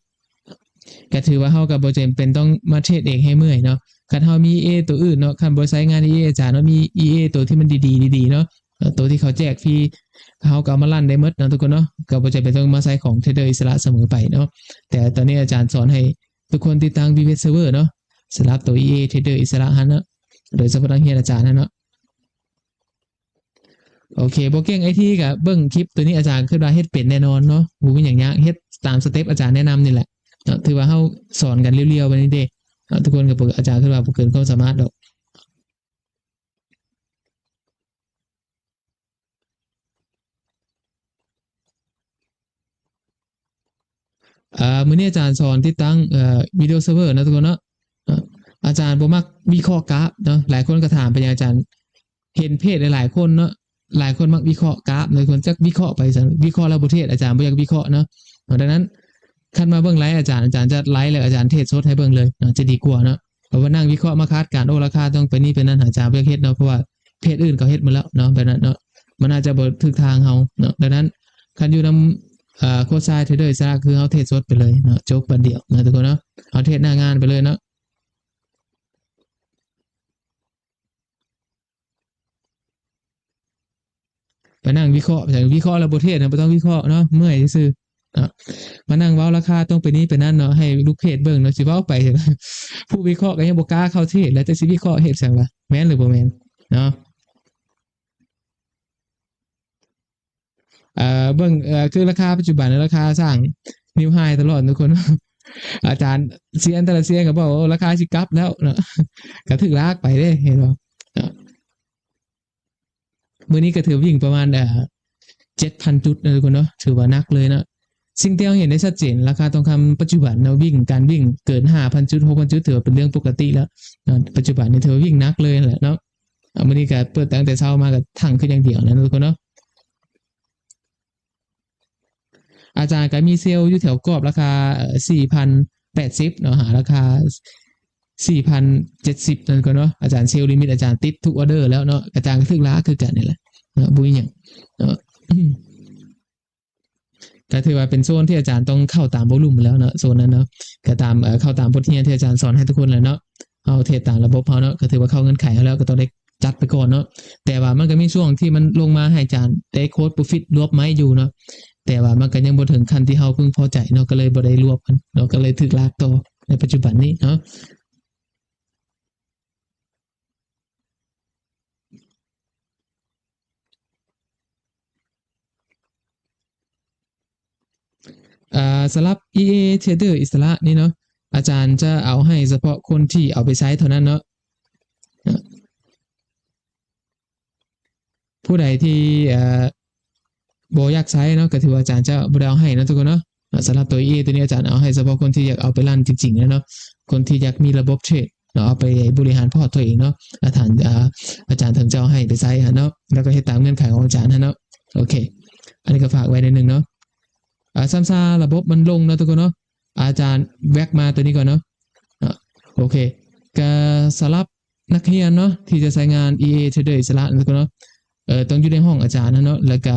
ก็ถือว่าเฮาก็บ่จำเป็นต้องมาเทรดเองให้เมื่อยเนาะคันเฮามี EA ตัวอื่นเนาะคันบ่ใช้งาน EA อาจารย์เนาะมี EA ตัวที่มันดีๆเนาะตัวที่เขาแจกฟรีเฮาก็เอามาลั่นได้หมดเนาะทุกคนเนาะก็บ่จำเป็นต้องมาใช้ของเทรดเดอร์อิสระเสมอไปเนาะแต่ตอนนี้อาจารย์สอนให้ทุกคนติดตั้ง VPS Server เนาะสำหรับตัว EA เทรดเดอร์อิสระหันเนาะโดยเฉพาะนักเรียนอาจารย์เนาะโอเคบ่เก่งไอทีก็เบิ่งคลิปตัวนี้อาจารย์คิดว่าเฮ็ดเป็นแน่นอนเนาะบ่มีหยังยากเฮ็ดตามสเต็ปอาจารย์แนะนำนี่แหละถือว่าเฮาสอนกันเรียวๆไปนี่เด้ทุกคนก็อาจารย์คิดว่าบ่เกินความสามารถดอกมื้อนี้อาจารย์สอนติดตั้งวิดีโอเซิร์ฟเวอร์นะทุกคนเนาะอาจารย์บ่มักวิเคราะห์กราฟเนาะหลายคนก็ถามไปยังอาจารย์เห็นเพจหลายๆคนเนาะหลายคนมักวิเคราะห์กราฟหลายคนจักวิเคราะห์ไปซั่นวิเคราะห์แล้วบ่เทศอาจารย์บ่อยากวิเคราะห์เนาะดังนั้นคันมาเบิ่งไลฟ์อาจารย์จะไลฟ์แล้วอาจารย์เทศสดให้เบิ่งเลยจะดีกว่าเนาะเพราะว่านั่งวิเคราะห์มาคาดการณ์โอ้ราคาต้องไปนี่ไปนั่นอาจารย์บ่อยากเฮ็ดเนาะเพราะว่าเพจอื่นเขาเฮ็ดมาแล้วเนาะแบบนั้นเนาะมันอาจจะบ่ถูกทางเฮาเนาะดังนั้นคันอยู่นำโค้ชชายเทรดเดอร์อิสระคือเฮาเทศสดไปเลยเนาะจบบัดเดียวนะทุกคนเนาะเฮาเทศหน้างานไปเลยเนาะไปนั่งวิเคราะห์จากวิเคราะห์แล้วบ่เทศนะบ่ต้องวิเคราะห์เนาะเมื่อยซื่อๆมานั่งเว้าราคาต้องไปนี้ไปนั่นเนาะให้ลูกเพจเบิ่งเนาะสิเว้าไปผู้วิเคราะห์ก็ยังบ่กล้าเข้าเทศแล้วจะสิวิเคราะห์เฮ็ดจังวะแม่นหรือบ่แม่นเนาะเบิ่งคือราคาปัจจุบันราคาสร้างนิวไฮตลอดทุกคนอาจารย์เซียนแต่ละเซียนก็บอกว่าราคาสิกลับแล้วเนาะก็ถึกลากไปเด้เห็นบ่มื้อนี้ก็ถือวิ่งประมาณ7,000 จุดนะทุกคนเนาะถือว่านักเลยเนาะสิ่งที่เราเห็นได้ชัดเจนราคาทองคำปัจจุบันเนาะการวิ่งเกิน 5,000 จุด 6,000 จุดถือว่าเป็นเรื่องปกติแล้วปัจจุบันนี้ถือว่าวิ่งนักเลยแหละเนาะมื้อนี้ก็เปิดตั้งแต่เช้ามาก็ทั้งคืออย่างเดียวนะทุกคนเนาะอาจารย์ก็มีเซลล์อยู่แถวกรอบราคา4,080เนาะหาราคา4,070นั่นก็เนาะอาจารย์เซลล์ลิมิตอาจารย์ติดทุกออเดอร์แล้วเนาะอาจารย์ก็ถึกล้าคือกันนี่แหละเนาะบ่มีหยังเนาะก็ถือว่าเป็นโซนที่อาจารย์ต้องเข้าตามวอลุ่มแล้วเนาะโซนนั้นเนาะก็ตามเข้าตามบทเรียนที่อาจารย์สอนให้ทุกคนแล้วเนาะเอาเทรดตามระบบเฮาเนาะก็ถือว่าเข้าเงื่อนไขแล้วก็ต้องได้จัดไปก่อนเนาะแต่ว่ามันก็มีช่วงที่มันลงมาให้อาจารย์ได้โค้ด profit รวบไหมอยู่เนาะแต่ว่ามันก็ยังบ่ถึงขั้นที่เฮาพึงพอใจเนาะก็เลยบ่ได้รวบมันเนาะก็เลยถึกลากต่อในปัจจุบันนี้เนาะสำหรับ EA Trader อิสระนี่เนาะอาจารย์จะเอาให้เฉพาะคนที่เอาไปใช้เท่านั้นเนาะผู้ใดที่บ่อยากใช้เนาะก็ถือว่าอาจารย์จะบ่ได้เอาให้นะทุกคนเนาะสำหรับตัว EA ตัวนี้อาจารย์เอาให้เฉพาะคนที่อยากเอาไปรันจริงๆเนาะคนที่อยากมีระบบเทรดเนาะเอาไปบริหารพอร์ตตัวเองเนาะอาจารย์ถึงจะเอาให้ไปใช้เนาะแล้วก็เฮ็ดตามเงื่อนไขของอาจารย์เนาะโอเคอันนี้ก็ฝากไว้นิดนึงเนาะซ้ำซาระบบมันลงเนาะทุกคนเนาะอาจารย์แวกมาตัวนี้ก่อนเนาะโอเคก็สำหรับนักเรียนเนาะที่จะใช้งาน EA Trader อิสระทุกคนเนาะต้องอยู่ในห้องอาจารย์เนาะแล้วก็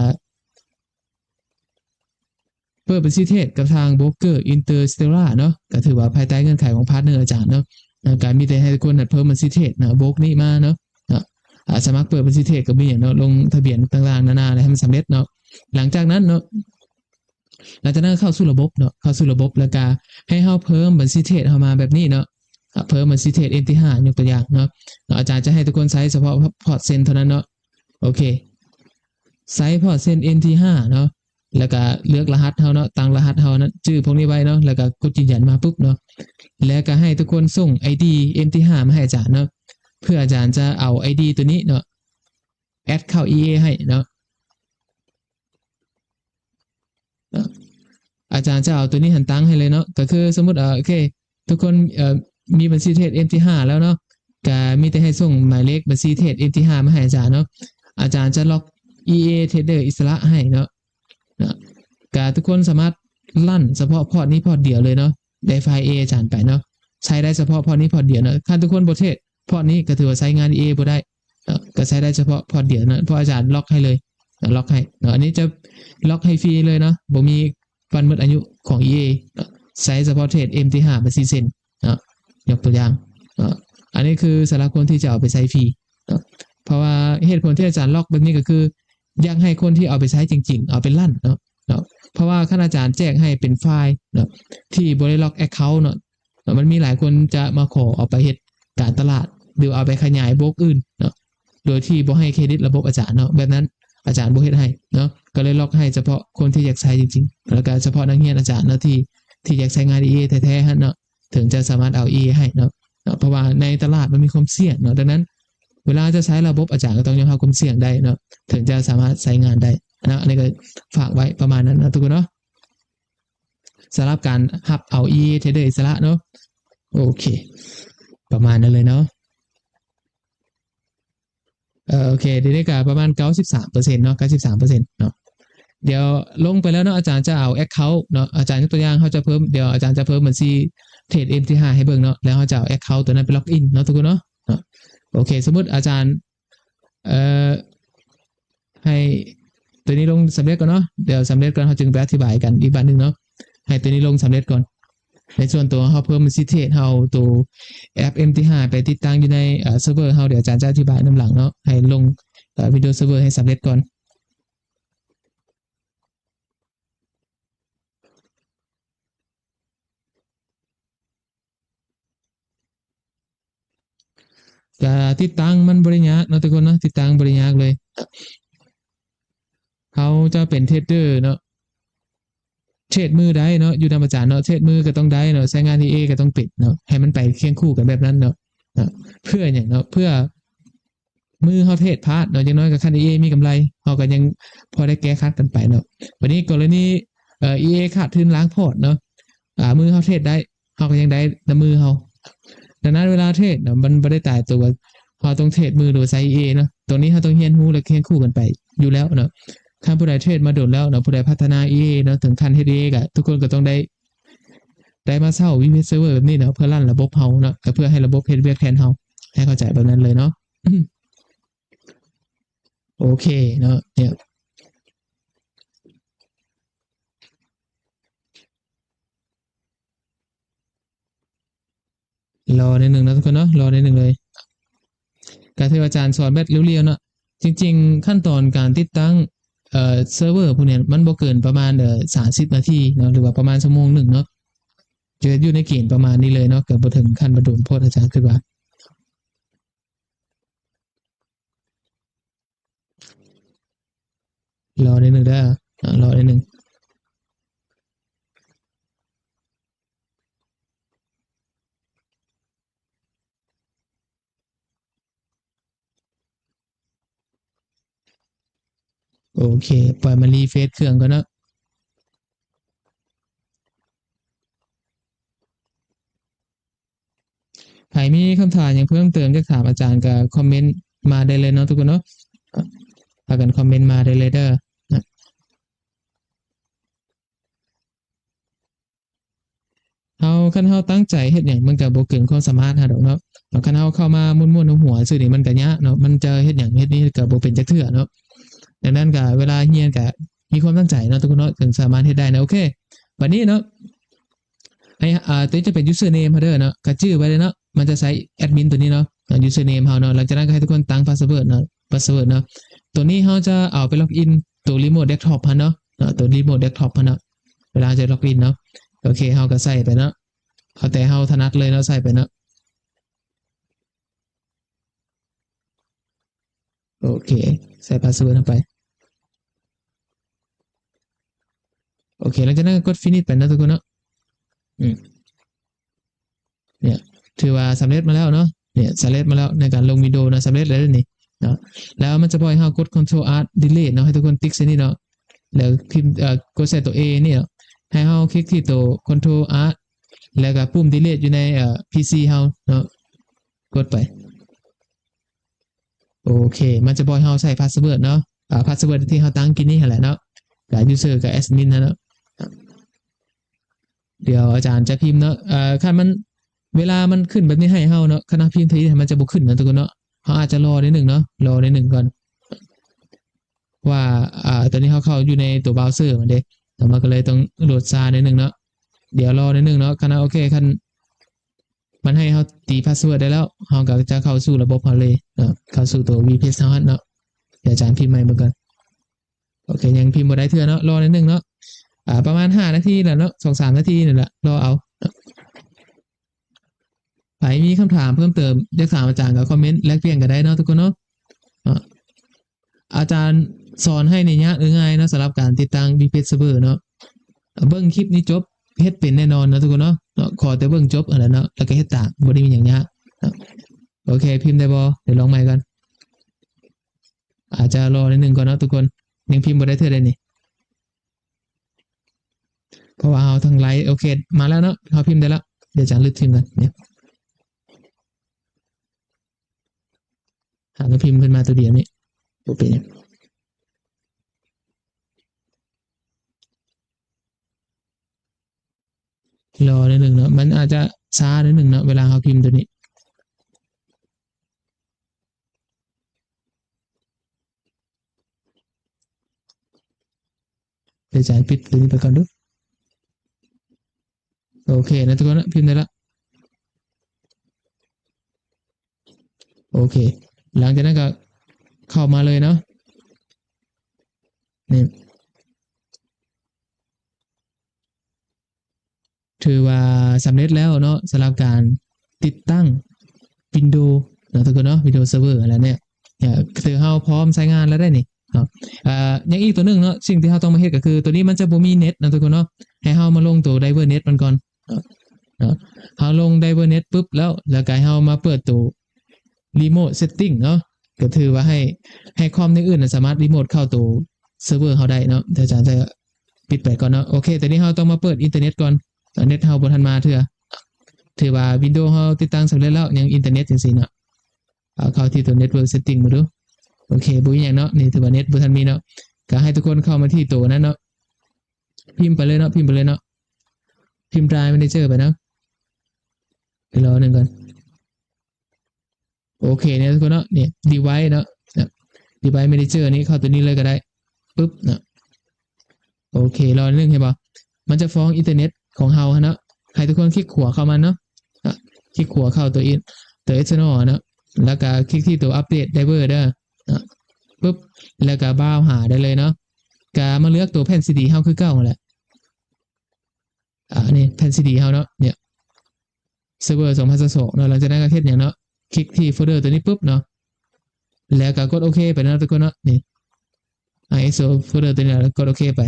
เปิดบัญชีเทรดกับทางโบรกเกอร์อินเตอร์สเตลล่าเนาะก็ถือว่าภายใต้เงื่อนไขของพาร์ทเนอร์อาจารย์เนาะการมีแต่ให้ทุกคนเพิ่มบัญชีเทรดนะโบรกนี่มาเนาะสมัครเปิดบัญชีเทรดก็มีอย่างเนาะลงทะเบียนต่างๆนานาอะไรให้มันสำเร็จเนาะหลังจากนั้นเนาะหลังจากนั้นเข้าสู่ระบบเนาะเข้าสู่ระบบแล้วก็ให้เฮาเพิ่มบัญชีเทรดเข้ามาแบบนี้เนาะ เพิ่มมันซีเทส MT5 ยกตัวอย่างเนาะอาจารย์จะให้ทุกคนใช้เฉพาะพอร์ตเซนเท่านั้นเนาะโอเคใช้พอร์ตเซน MT5 เนาะแล้วก็เลือกรหัสเฮาเนาะตั้งรหัสเฮานั้นชื่อพวกนี้ไว้เนาะแล้วก็กดยืนยันมาปุ๊บเนาะแล้วก็ให้ทุกคนส่ง ID MT5 มาให้อาจารย์เนาะเพื่ออาจารย์จะเอา ID ตัวนี้เนาะแอดเข้า EA ให้เนาะอาจารย์จะเอาตัวนี้หันตั้งให้เลยเนาะก็คือสมมุติโอเคทุกคนมีบัญชีเทรด MT5 แล้วเนาะก็มีแต่ให้ส่งหมายเลขบัญชีเทรด MT5 มาให้อาจารย์เนาะอาจารย์จะล็อก EA Trader อิสระให้เนาะก็ทุกคนสามารถลั่นเฉพาะพอร์ตนี้พอร์ตเดียวเลยเนาะได้ไฟล์ A อาจารย์ไปเนาะใช้ได้เฉพาะพอร์ตนี้พอร์ตเดียวเนาะถ้าทุกคนบ่เทรดพอร์ตนี้ก็ถือว่าใช้งาน EA บ่ได้ก็ใช้ได้เฉพาะพอร์ตเดียวนะเพราะอาจารย์ล็อกให้เลยล็อกให้อันนี้จะล็อกให้ฟรีเลยเนาะบ่มีวันหมดอายุของ EA ใช้เฉพาะเทรด MT5 บัญชีเซ็นยกตัวอย่างอันนี้คือสำหรับคนที่จะเอาไปใช้ฟรีเพราะว่าเหตุผลที่อาจารย์ล็อกแบบนี้ก็คืออยากให้คนที่เอาไปใช้จริงๆเอาไปลั่นเนาะเพราะว่าคณาจารย์แจ้งให้เป็นไฟล์ที่บ่ได้ล็อก account เนาะมันมีหลายคนจะมาขอเอาไปเฮ็ดการตลาดหรือเอาไปขยายบล็อกอื่นเนาะโดยที่บ่ให้เครดิตระบบอาจารย์เนาะแบบนั้นอาจารย์บ่เฮ็ดให้เนาะก็เลยล็อกให้เฉพาะคนที่อยากใช้จริงๆแล้วก็เฉพาะนักเรียนอาจารย์เนาะที่อยากใช้งาน EA แท้ๆฮะเนาะถึงจะสามารถเอา EA ให้เนาะเพราะว่าในตลาดมันมีความเสี่ยงเนาะดังนั้นเวลาจะใช้ระบบอาจารย์ก็ต้องยอมรับความเสี่ยงได้เนาะถึงจะสามารถใช้งานได้นะอันนี้ก็ฝากไว้ประมาณนั้นนะทุกคนเนาะสำหรับการหับเอา EA Trader อิสระเนาะโอเคประมาณนั้นเลยเนาะโอเคเดี๋ยวนี้ก็ประมาณ 93% เนาะ 93% เนาะเดี๋ยวลงไปแล้วเนาะอาจารย์จะเอา account เนาะอาจารย์ยกตัวอย่างเขาจะเพิ่มเดี๋ยวอาจารย์จะเพิ่มบัญชีเทรด MT5 ให้เบิ่งเนาะแล้วเขาจะเอา account ตัวนั้นไปล็อกอินเนาะทุกคนเนาะโอเคสมมุติอาจารย์ให้ตัวนี้ลงสำเร็จก่อนเนาะเดี๋ยวสำเร็จก่อนเขาจึงไปอธิบายกันอีกบัดนึงเนาะให้ตัวนี้ลงสำเร็จก่อนในส่วนตัวเขาเพิ่มบัญชีเทรดเขาตัวแอป MT5 ไปติดตั้งอยู่ในเซิร์ฟเวอร์เขาเดี๋ยวอาจารย์จะอธิบายนำหลังเนาะให้ลงวิดีโอเซิร์ฟเวอร์ให้สำเร็จก่อนก็ติดตั้งมันบริยากเนาะทุกคนเนาะติดตั้งบริยากเลยเขาจะเป็นเทรดเดอร์เนาะเทรดมือได้เนาะอยู่ธรรมจารย์เนาะเทรดมือก็ต้องได้เนาะใช้งาน EA ก็ต้องปิดเนาะให้มันไปเคียงคู่กันแบบนั้นเนาะเพื่ออย่างเนาะเพื่อมือเขาเทรดพลาดเนาะอย่างน้อยกับคัน EA มีกำไรเขาก็ยังพอได้แก้คัดกันไปเนาะวันนี้กรณีEA ขาดทุนล้างพอร์ตเนาะมือเขาเทรดได้เขาก็ยังได้น้ำมือเขาดังนั้นเวลาเทรดเนาะมันไม่ได้ตายตัวเขาต้องเทรดมือโดยใช้ EA เนาะตรงนี้เขาต้องเรียนรู้และเคียงคู่กันไปอยู่แล้วเนาะขั้นผู้ใดเทรดมาโดดแล้วเนาะผู้ใดพัฒนา EA เนาะถึงขั้นเฮ็ด EA ก็ทุกคนก็ต้องได้มาเช่า VPS Server แบบนี้เนาะเพื่อลั่นระบบเฮาเนาะก็เพื่อให้ระบบเฮ็ดเวียกแทนเฮาให้เข้าใจแบบนั้นเลยเนาะโอเคเนาะเนี่ยรอในหนึ่งนะทุกคนเนาะรอในหนึ่งเลยการที่อาจารย์สอนแบบเรียวๆเนาะจริงๆขั้นตอนการติดตั้งเซิร์ฟเวอร์พวกเนี้ยมันบ่เกินประมาณ30 นาทีเนาะหรือว่าประมาณชั่วโมงหนึ่งเนาะจะอยู่ในเกณฑ์ประมาณนี้เลยเนาะเกิดบ่ถึงขั้นบ่โดนโพดอาจารย์คือว่ารอในหนึ่งได้รอในหนึ่งโอเคปล่อยมันรีเฟรชเครื่องก่อนเนาะใครมีคำถามอย่างเพิ่มเติมจะถามอาจารย์ก็คอมเมนต์มาได้เลยเนาะทุกคนเนาะพากันคอมเมนต์มาได้เลยเด้อคันเฮาตั้งใจเฮ็ดหยังมันก็บ่เกินความสามารถเฮาดอกเนาะคันเฮาเข้ามาม่วนๆหัวซื่อนี่มันก็ยากเนาะมันจะเฮ็ดหยังเฮ็ดนี่ก็บ่เป็นจักเทื่อเนาะดังนั้นก็เวลาเรียนก็มีความตั้งใจเนาะทุกคนเนาะถึงสามารถเฮ็ดได้นะโอเคบัดนี้เนาะให้ตัวนี้จะเป็น username เฮาเด้อเนาะก็ชื่อไว้เลยเนาะมันจะใช้แอดมินตัวนี้เนาะ username เฮาเนาะหลังจากนั้นก็ให้ทุกคนตั้ง password เนาะ password เนาะตัวนี้เฮาจะเอาไปล็อกอินตัว remote desktop เฮาเนาะตัว remote desktop เฮาเนาะเวลาจะล็อกอินเนาะโอเคเฮาก็ใส่ไปเนาะเอาแต่เฮาถนัดเลยเนาะใส่ไปเนาะ เคใส่พาสเวิร์ดเข้าไปโอเคหลังจากนั้นกด finish ไปนะทุกคนเนาะเนี่ยถือว่าสำเร็จมาแล้วเนาะเนี่ยสำเร็จมาแล้วในการลงวิดีโอนะสำเร็จแล้วนี่เนาะแล้วมันจะปล่อยให้เรากด Ctrl Alt Delete เนาะให้ทุกคนติ๊กเส้นนี้เนาะแล้วพิมพ์กดใส่ตัว A นี่เนาะให้เราคลิกที่ตัว Ctrl Alt แล้วก็ปุ่ม Delete อยู่ในPC เราเนาะกดไปโอเคมันจะปล่อยให้เราใส่พาสเวิร์ดเนาะพาสเวิร์ดที่เราตั้งกินนี่แหละเนาะกับ user กับ admin นะเนาะเดี๋ยวอาจารย์จะพิมพ์เนาะคันมันเวลามันขึ้นแบบนี้ให้เฮาเนาะคณะพิมพ์ทีมันจะบ่ขึ้นนะทุกคนเนาะเฮาอาจจะรอนิดนึงเนาะรอนิดนึงก่อนว่าตอนนี้เฮาเข้าอยู่ในตัวเบราว์เซอร์มันเด้แต่มันก็เลยต้องโหลดช้านิดนึงเนาะเดี๋ยวรอนิดนึงเนาะคณะโอเคคันมันให้เฮาตีพาสเวิร์ดได้แล้วเฮาก็จะเข้าสู่ระบบเฮาเลยเนาะเข้าสู่ตัว VPS เฮาเนาะเดี๋ยวอาจารย์พิมพ์ใหม่เหมือนกันโอเคยังพิมพ์บ่ได้เทื่อเนาะรอนิดนึงเนาะประมาณ5นาทีแหละเนาะ 2-3 นาทีนี่แหละรอเอาใครมีคำถามเพิ่มเติมอยากถามอาจารย์ก็คอมเมนต์แลกเปลี่ยนกันได้เนาะทุกคนเนาะอาจารย์สอนให้ในยะง่ายๆเนาะสำหรับการติดตั้ง VPS Server เนาะเบิ่งคลิปนี้จบเฮ็ดเป็นแน่นอนนะทุกคนเนาะขอแต่เบิ่งจบอะไรเนาะแล้วก็เฮ็ดตามบ่ได้มีหยังยากโอเคพิมพ์ได้บ่เดี๋ยวลองใหม่กันอาจจะรอนิดนึงก่อนเนาะทุกคนยังพิมพ์บ่ได้เท่าใดนี่เพราะว่าเฮาทั้งไลฟ์โอเคมาแล้วเนาะเฮาพิมพ์ได้แล้วเดี๋ยวอาจารย์ลึกพิมพ์กันเนี่ยหาแล้วพิมพ์ขึ้นมาตัวเดียวนี่บ่เป็นรอนิดนึงเนาะมันอาจจะช้านิดนึงเนาะเวลาเฮาพิมพ์ตัวนี้เดี๋ยวอาจารย์ปิดตัวนี้ไปก่อนดูโอเคนะทุกคนนะพิมพ์ได้แล้วโอเคหลังจากนั้นก็เข้ามาเลยเนาะนี่ถือว่าสำเร็จแล้วเนาะสำหรับการติดตั้ง Windows นะทุกคนเนาะ Windows Server อะไรเนี่ยคือเฮาพร้อมใช้งานแล้วได้นี่ครับยังอีกตัวนึงเนาะสิ่งที่เฮาต้องมาเฮ็ดก็คือตัวนี้มันจะบ่มีเน็ตนะทุกคนเนาะให้เฮามาลงตัว Driver Net มันก่อนเนาะเฮาลง Driver Net ปุ๊บแล้วก็ให้เฮามาเปิดตัว Remote Setting เนาะก็ถือว่าให้คอมอื่นๆสามารถรีโมทเข้าตัวเซิร์ฟเวอร์เฮาได้เนาะเดี๋ยวอาจารย์จะปิดไปก่อนเนาะโอเคตอนนี้เฮาต้องมาเปิดอินเทอร์เน็ตก่อนเน็ตเฮาบ่ทันมาเทื่อถือว่า Windows เฮาติดตั้งสำเร็จแล้วยังอินเทอร์เน็ตจังซี่เนาะเข้าที่ตัว Network Setting มาดูโอเคบ่มีหยังเนาะนี่ถือว่าเน็ตบ่ทันมีเนาะก็ให้ทุกคนเข้ามาที่ตัวนั้นเนาะพิมพ์ไปเลยเนาะพิมพ์ไปเลยเนาะพิมพ์ Drive Manager ไปเนาะเดี๋ยวรอนึงก่อนโอเคเนี่ยทุกคนเนาะเนี่ย Device เนาะ Device Manager นี้เข้าตัวนี้เลยก็ได้ปึ๊บเนาะโอเครอนึงเห็นบ่มันจะฟ้องอินเทอร์เน็ตของเฮาเนาะให้ทุกคนคลิกขวาเข้ามาเนาะคลิกขวาเข้าตัว external เนาะแล้วก็คลิกที่ตัว Update Driver เด้อปึ๊บแล้วก็บ้าวหาได้เลยเนาะก็มาเลือกตัวแผ่น CD เฮาคือเก่าแหละนี่แผ่น CD เฮาเนาะเนี่ยเซิร์ฟเวอร์2022เนาะหลังจากนั้นก็เฮ็ดหยังเนาะคลิกที่โฟลเดอร์ตัวนี้ปุ๊บเนาะแล้วก็กดโอเคไปนะทุกคนเนาะนี่ ISO โฟลเดอร์ตัวนี้แล้วกดโอเคไป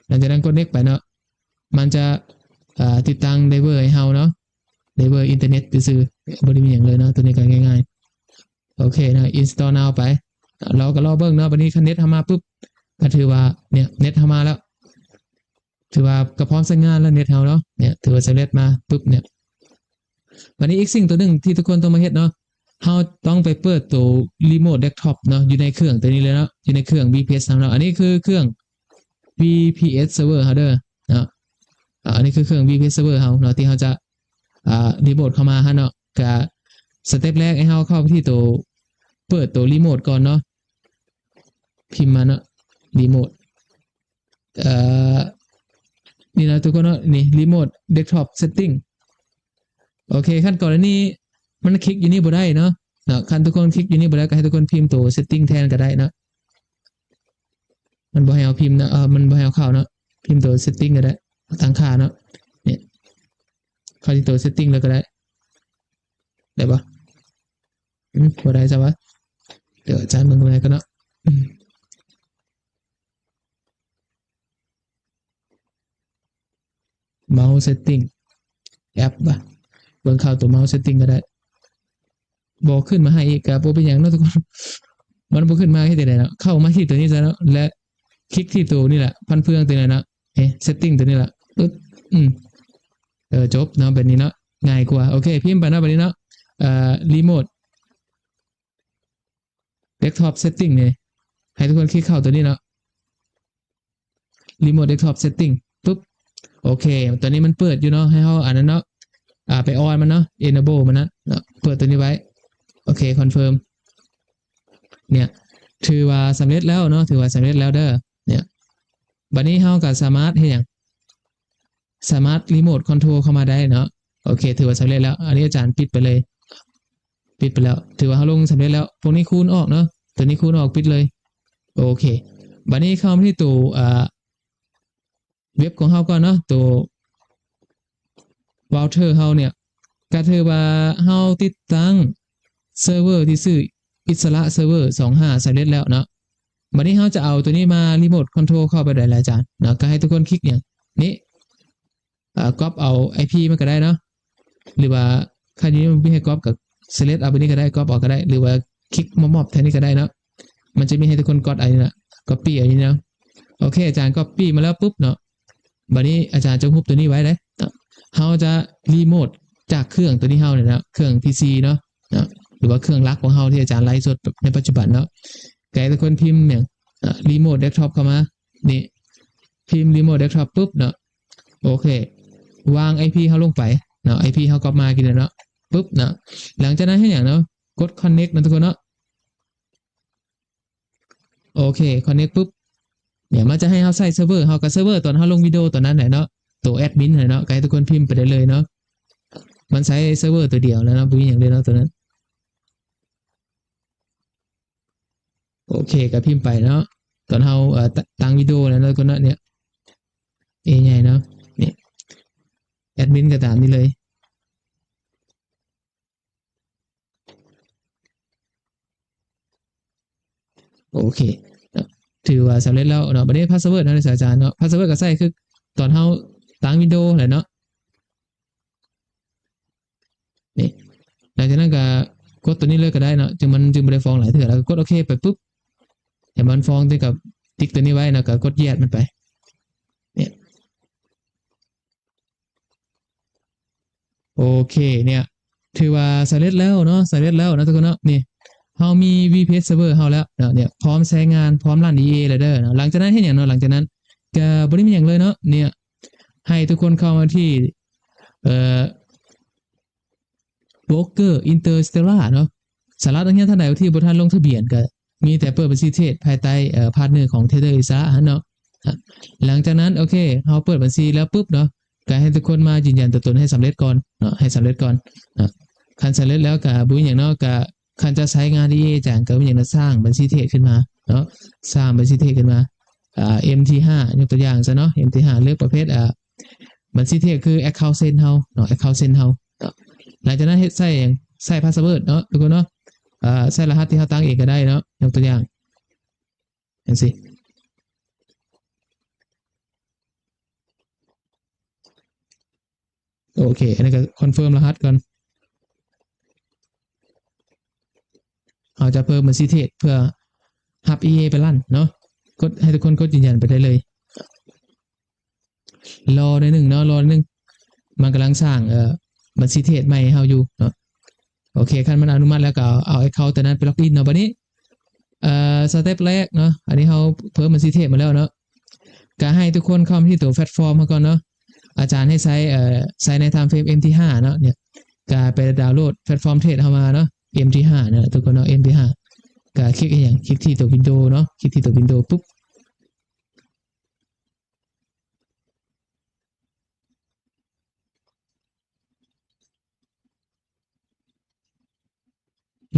หลังจากนั้นกด next ไปเนาะมันจะติดตั้งไดเวอร์ให้เฮาเนาะไดเวอร์อินเทอร์เน็ตซื่อๆบ่ได้มีหยังเลยเนาะตัวนี้ก็ง่ายๆโอเคนะ install now ไปเราก็รอเบิ่งเนาะบัดนี้คันเน็ตเฮามาปุ๊บก็ถือว่าเนี่ยเน็ตเฮามาแล้วถือว่าก็พร้อมใช้งานแล้วเน็ตเฮาเนาะเนี่ยถือว่าสำเร็จมาปุ๊บเนี่ยวันนี้อีกสิ่งตัวหนึ่งที่ทุกคนต้องมาเฮ็ดเนาะเฮาต้องไปเปิดตัวรีโมทเดสก์ท็อปเนาะอยู่ในเครื่องตัวนี้เลยเนาะอยู่ในเครื่อง VPS ของเราอันนี้คือเครื่อง VPS server เฮาเด้อเนาะอันนี้คือเครื่อง VPS server เฮาเนาะที่เฮาจะรีโมทเข้ามาฮะเนาะก็สเต็ปแรกให้เฮาเข้าไปที่ตัวเปิดตัวรีโมทก่อนเนาะพิมพ์มาเนาะรีโมทนี่นะทุกคนเนาะนี่รีโมทเดสก์ท็อปเซตติ้งโอเคขั้นก่อนนี้มันคลิกอยู่นี่บ่ได้เนาะขั้นทุกคนคลิกอยู่นี่บ่ได้ก็ให้ทุกคนพิมพ์ตัวเซตติ้งแทนก็ได้นะมันบ่ให้เอาพิมพ์นะมันบ่ให้เอาเข้าเนาะพิมพ์ตัวเซตติ้งก็ได้ตั้งค่าเนาะเนี่ยเข้าที่ตัวเซตติ้งแล้วก็ได้ได้ปะบ่ได้จ้ะวะ เดี๋ยวอาจารย์มึงอะไรกันเนาะเมาส์เซตติ้งแอปป่ะเบิ่งเข้าตัวเมาส์เซตติ้งก็ได้บอกขึ้นมาให้อีกกับโบเป็นอย่างเนาะทุกคนมันบอกขึ้นมาให้แต่ไหนเนาะเข้ามาที่ตัวนี้ซะเนาะและคลิกที่ตัวนี่แหละพันเฟืองตัวนี้เนาะเซตติ้งตัวนี้แหละปึ๊บจบเนาะแบบนี้เนาะง่ายกว่าโอเคพิมพ์ไปเนาะแบบนี้เนาะรีโมทเดสก์ท็อปเซตติ้งเนี่ยให้ทุกคนคลิกเข้าตัวนี้เนาะรีโมทเดสก์ท็อปเซตติ้งปุ๊บโอเคตัวนี้มันเปิดอยู่เนาะให้เขาอันนั้นเนาะไปออนมันเนาะ enable มันนะเนาะเปิดตัวนี้ไว้โอเคคอนเฟิร์มเนี่ยถือว่าสำเร็จแล้วเนาะถือว่าสำเร็จแล้วเด้อเนี่ยบัดนี้เขาก็สามารถให้อย่างสามารถรีโมทคอนโทรลเข้ามาได้เนาะโอเคถือว่าสำเร็จแล้วอันนี้อาจารย์ปิดไปเลยปิดไปแล้วถือว่าเขาลงสำเร็จแล้วพวกนี้คูณออกเนาะตัวนี้คูณออกปิดเลยโอเคบัดนี้เข้ามาที่ตัวเว็บของเขาก่อนเนาะตัววอลเทอร์เขาเนี่ยก็ถือว่าเขาติดตั้งเซิร์ฟเวอร์ที่ชื่ออิสระเซิร์ฟเวอร์25สำเร็จแล้วเนาะบัดนี้เขาจะเอาตัวนี้มารีโมทคอนโทรลเข้าไปได้แล้วอาจารย์เนาะก็ให้ทุกคนคลิกอย่างนี้ก๊อปเอา IP มันก็ได้เนาะหรือว่าใครนี้ไม่ให้ก๊อปกับ select เอาไปนี้ก็ได้ก๊อปออกก็ได้หรือว่าคลิกมอบแทนนี้ก็ได้เนาะมันจะมีให้ทุกคนกดอะไรนะ copy อันนี้เนาะโอเคอาจารย์ copy มาแล้วปุ๊บเนาะบัดนี้อาจารย์จะฮุบตัวนี้ไว้เลยเขาจะรีโมทจากเครื่องตัวนี้เฮาเนี่ยนะเครื่อง PC เนาะหรือว่าเครื่องลักของเฮาที่อาจารย์ไลฟ์สดในปัจจุบันเนาะแกทุกคนพิมพ์อย่างรีโมทเดสก์ท็อปเข้ามานี่พิมพ์รีโมทเดสก์ท็อปปุ๊บเนาะโอเควาง IP เฮาลงไปเนาะ IP เฮาก๊อปมากินเนาะปุ๊บเนาะหลังจากนั้นให้อย่างเนาะกด connect นะทุกคนเนาะโอเค connect ปุ๊บเนี่ยมันจะให้เฮาใส่เซิร์ฟเวอร์เฮากับเซิร์ฟเวอร์ตอนเฮาลงวิดีโอตัวนั้นไหนเนาะตัวแอดมินไหนเนาะให้ทุกคนพิมพ์ไปได้เลยเนาะมันใช้เซิร์ฟเวอร์ตัวเดียวแล้วนะบุ้ยอย่างเดียวเนาะตัวนั้นโอเคก็พิมพ์ไปเนาะตอนเฮาตั้งวิดีโอแล้วก็เนาะเนี่ยใหญ่เนาะเนี่ยแอดมินก็ตามนี้เลยโอเคถือว่าสำเร็จแล้วเนาะบัดนี้พาสเวิร์ดนะอาจารย์เนาะพาสเวิร์ดก็ใส่คือตอนเฮาตั้งวิดีโอแหละเนาะนี่หลังจากนั้นก็กดตัวนี้เลยก็ได้เนาะจึงไม่ได้ฟ้องหลายเถื่อแล้วก็กดโอเคไปปุ๊บอย่ามันฟ้องติดกับติ๊กตัวนี้ไว้นะก็กดแยกมันไปเนี่ยโอเคเนี่ยถือว่าสำเร็จแล้วเนาะสำเร็จแล้วนะทุกคนเนาะนี่เรามี VPS server เราแล้วเนาะเนี่ยพร้อมใช้งานพร้อมรัน EA เลยเด้อเนาะหลังจากนั้นให้อย่างเนาะหลังจากนั้นก็บ่ได้มีอย่างเลยเนาะเนี่ยให้ทุกคนเข้ามาที่เอ่อโบรกเกอร์อินเตอร์สเตลล่าเนาะสาระตรงนี้ท่านใดที่บ่ทันลงทะเบียนก็มีแต่เปิดบัญชีเทรดภายใต้พาร์ทเนอร์ของเทเดอร์อิสระเนาะหลังจากนั้นโอเคเราเปิดบัญชีแล้วปุ๊บเนาะก็ให้ทุกคนมายืนยันตัวตนให้สำเร็จก่อนเนาะให้สำเร็จก่อนคันสำเร็จแล้วก็บุญอย่างเนาะก็คันจะใช้งานที่จางก็บุญอย่างสร้างบัญชีเทรดขึ้นมาเนาะสร้างบัญชีเทรดขึ้นมาMT5 ยกตัวอย่างซะเนาะ MT5 เลือกประเภทบัญชีเทรดคือ account send เฮาเนาะ account send เฮาหลังจากนั้นใส่พาสเวิร์ดเนาะทุกคนเนาะใส่รหัสที่เขาตั้งเองก็ได้เนาะยกตัวอย่างอย่างสิโอเคอันนี้ก็คอนเฟิร์มรหัสก่อนเราจะเพิ่มบัญชีเทรดเพื่อหับ EA ไปลั่นเนาะกดให้ทุกคนกดยืนยันไปได้เลยรอในหนึ่งเนาะรอในหนึ่งมันกำลังสร้างบัญชีเทรดใหม่ให้เราอยู่เนาะโอเคขั้นมันอนุมัติแล้วก็เอาไอ้เขาแต่นั้นไปล็อกอินเนาะบัดนี้สเต็ปแรกเนาะอันนี้เขาเพิ่มบัญชีเทรดมาแล้วเนาะก็ให้ทุกคนเข้ามาที่ตัวแพลตฟอร์มมาก่อนเนาะอาจารย์ให้ใช้ใน time frame MT5 เนาะเนี่ยก็ไปดาวน์โหลดแพลตฟอร์มเทรดเข้ามาเนาะ MT5 เนี่ยทุกคนเนาะ MT5 ก็คลิกอย่างคลิกที่ตัววินโดว์เนาะคลิกที่ตัววินโดว์ปุ๊บ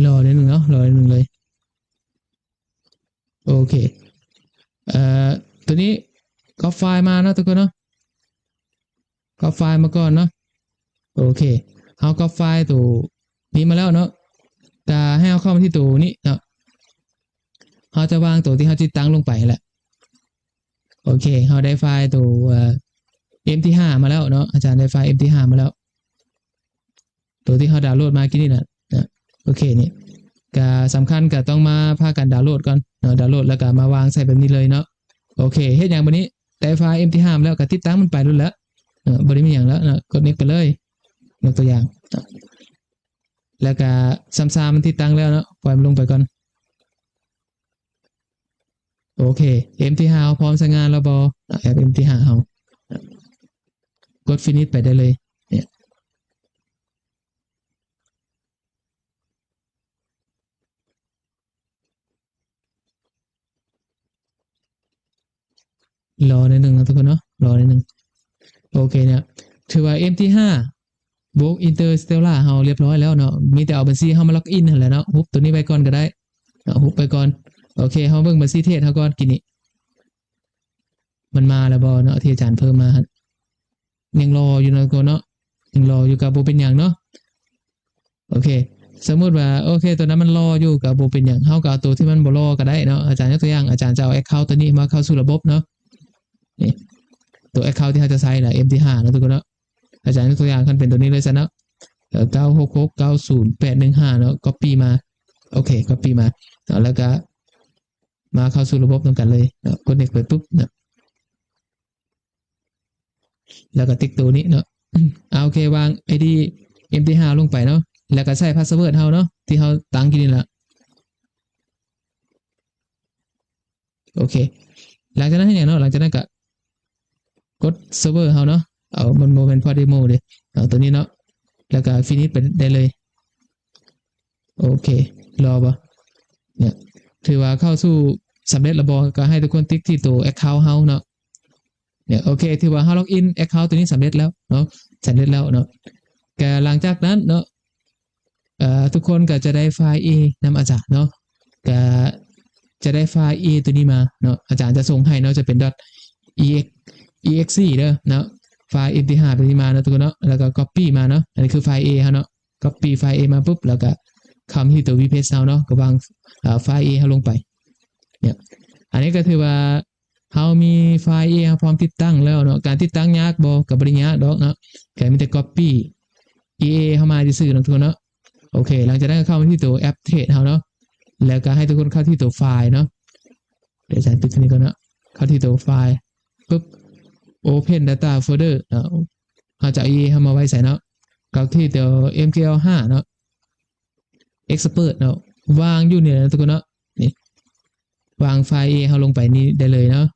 รอนิดนึงเนาะรอนิดนึงเลยโอเคตัวนี้ก็ไฟล์มาเนาะทุกคนเนาะก็ไฟล์มาก่อนเนาะโอเคเอาก็ไฟล์ตัวนี้มาแล้วเนาะแต่ให้เอาเข้ามาที่ตัวนี้เนาะ เราจะวางตัวที่เราติดตั้งลงไปแหละโอเคเราได้ไฟล์ตัวMT5 มาแล้วเนาะอาจารย์ได้ไฟล์ MT5 มาแล้วตัวที่เราดาวน์โหลดมากี่นี่นะโอเคนี่ก็สำคัญก็ต้องมาพากันดาวน์โหลดก่อนเนาะดาวน์โหลดแล้วก็มาวางใส่แบบนี้เลยเนาะโอเคเฮ็ดอย่างบัดนี้ได้ไฟล์ MT5 มาแล้วก็ติดตั้งมันไปแล้วบ่ได้มีหยังแล้วนะกด next ไปเลยยกตัวอย่างแล้วก็ซ้ำๆมันติดตั้งแล้วเนาะปล่อยมันลงไปก่อนโอเค MT5 พร้อมใช้งานแล้วบ่แอป MT5 เฮากด finish ไปได้เลยเนี่ยรอนิดนึงนะทุกคนเนาะรอนิดนึงโอเคเนี่ยถือว่า MT5 บวก Interstellar เฮาเรียบร้อยแล้วเนาะมีแต่เอาบัญชีเฮามาล็อกอินนั่นแหละเนาะฮุบตัวนี้ไปก่อนก็ได้ฮุบไปก่อนโอเคเฮาเบิ่งบัญชีเทศเฮาก่อนกินนี่มันมาแล้วบ่เนาะที่อาจารย์เพิ่มมายังรออยู่นะก่อนเนาะยังรออยู่กับบ่เป็นหยังเนาะโอเคสมมุติว่าโอเคตัวนั้นมันรออยู่กับบ่เป็นหยังเฮาก็เอาตัวที่มันบ่รอก็ได้เนาะอาจารย์ยกตัวอย่างอาจารย์จะเอา account ตัวนี้มาเข้าสู่ระบบเนาะนี่ตัว account ที่เฮาจะใช้น่ะ MT5 เนาะทุกคนเนาะอาจารย์ยกตัวอย่างคันเป็นตัวนี้เลยซะเนาะ9669085เนาะ copy มาโอเค copy มาแล้วก็มาเข้าสู่ระบบตรงกันเลยกด next ไปปุ๊บเนาะแล้วก็ติ๊กตัวนี้เนาะโอเควาง ID MT5 ลงไปเนาะแล้วก็ใส่พาสเวิร์ดเฮาเนาะที่เฮาตั้งกินนี่ล่ะโอเคหลังจากนั้นให้อย่างเนาะหลังจากนั้นก็กดเซิร์ฟเวอร์เฮาเนาะเอามันโมเป็นพอเดโมเลยเอาตัวนี้เนาะแล้วก็ฟินิชไปได้เลยโอเครอบ่เนี่ยถือว่าเข้าสู่สำเร็จแล้วบ่ก็ให้ทุกคนติ๊กที่ตัว account เฮาเนาะเนี่ยโอเคถือว่าเฮาล็อกอิน account ตัวนี้สำเร็จแล้วเนาะสำเร็จแล้วเนาะก็หลังจากนั้นเนาะทุกคนก็จะได้ไฟล์ A นำอาจารย์เนาะก็จะได้ไฟล์ A ตัวนี้มาเนาะอาจารย์จะส่งให้เนาะจะเป็น .exe เด้อเนาะไฟล์ MT5 ตัวนี้มาเนาะทุกคนเนาะแล้วก็ copy มาเนาะอันนี้คือไฟล์ A เฮาเนาะ copy ไฟล์ A มาปุ๊บแล้วก็คำที่ตัว vpaste เนาะก็วางไฟล์ A เฮาลงไปเนี่ยอันนี้ก็ถือว่าเฮามีไฟล์ A พร้อมติดตั้งแล้วเนาะการติดตั้งยากบ่ก็บ่ได้ยากดอกเนาะแค่มีแต่ copy EA เข้ามาซื่อๆเนาะทุกคนเนาะโอเคหลังจากนั้นเข้ามาที่ตัวแอปเทรดเฮาเนาะแล้วก็ให้ทุกคนเข้าที่ตัวไฟล์เนาะเดี๋ยวอาจารย์ปิดตัวนี้ก่อนเนาะเข้าที่ตัวไฟล์ปุ๊บ Open Data Folder เนาะเอาจาก EA เข้ามาไว้ใส่เนาะเข้าที่ตัว MQL5 เนาะ Expert เนาะวางอยู่เนี่ยนะทุกคนเนาะนี่วางไฟล์ EA เฮาลงไปนี่ได้เลยเนาะ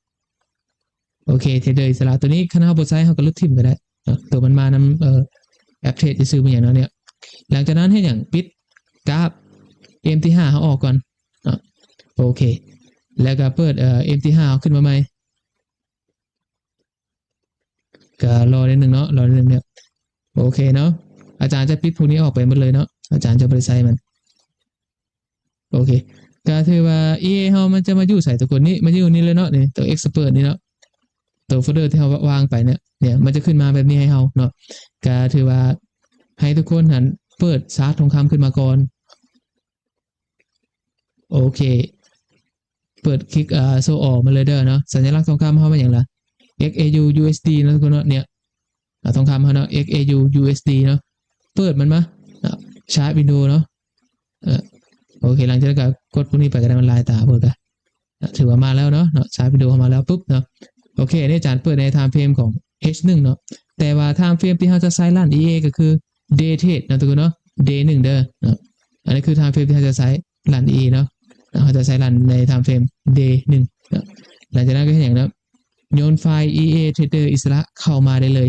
โอเคเทรดเลยสละตัวนี้คันเฮาบ่ใช้เฮาก็ลดทิ่มก็ได้ตัวมันมานำแอปเทรดจะซื้อมาอย่างนั้นเนี่ยหลังจากนั้นให้อย่างปิดกราฟ MT5 เขาออกก่อนโอเคแล้วก็เปิดMT5 ขึ้นมาใหม่ก็รอนิดนึงเนาะรอนิดนึงเนี่ยโอเคเนาะอาจารย์จะปิดพวกนี้ออกไปหมดเลยเนาะอาจารย์จะบริไซมันโอเคก็ถือว่า EA เฮามันจะมาอยู่ใส่ตัวคนนี้มาอยู่นี่เลยเนาะนี่ตัว Expert นี่เนาะตัวโฟลเดอร์ที่เฮาวางไปเนี่ยมันจะขึ้นมาแบบนี้ให้เฮาเนาะก็ถือว่าให้ทุกคนหันเปิดชาร์ตทองคำขึ้นมาก่อนโอเคเปิดคลิกโซออกมาเลยเด้อเนาะสัญลักษณ์ทองคำเข้ามาอย่างไร XAU USD นะทุกคนเนาะเนี่ยทองคำเขาเนาะ XAU USD เนาะเปิดมันมาชาร์ตวินโดว์เนาะโอเคหลังจากนั้นก็กดพวกนี้ไปก็ได้มันลายตาเปิดกันถือว่ามาแล้วเนาะชาร์ตวินโดว์เข้ามาแล้วปุ๊บเนาะโอเคนี่อาจารย์เปิดใน time frame ของ H1 เนาะแต่ว่า time frame ที่เราจะใช้ลั่น EA ก็คือ day trade นะทุกคนเนาะ day 1เด้อเนาะอันนี้คือ time frame ที่เราจะใช้ลั่น EA เนาะเราจะใช้ลั่นใน time frame day 1เนาะหลังจากนั้นก็อย่างนั้นโยนไฟล์ EA Trader อิสระเข้ามาได้เลย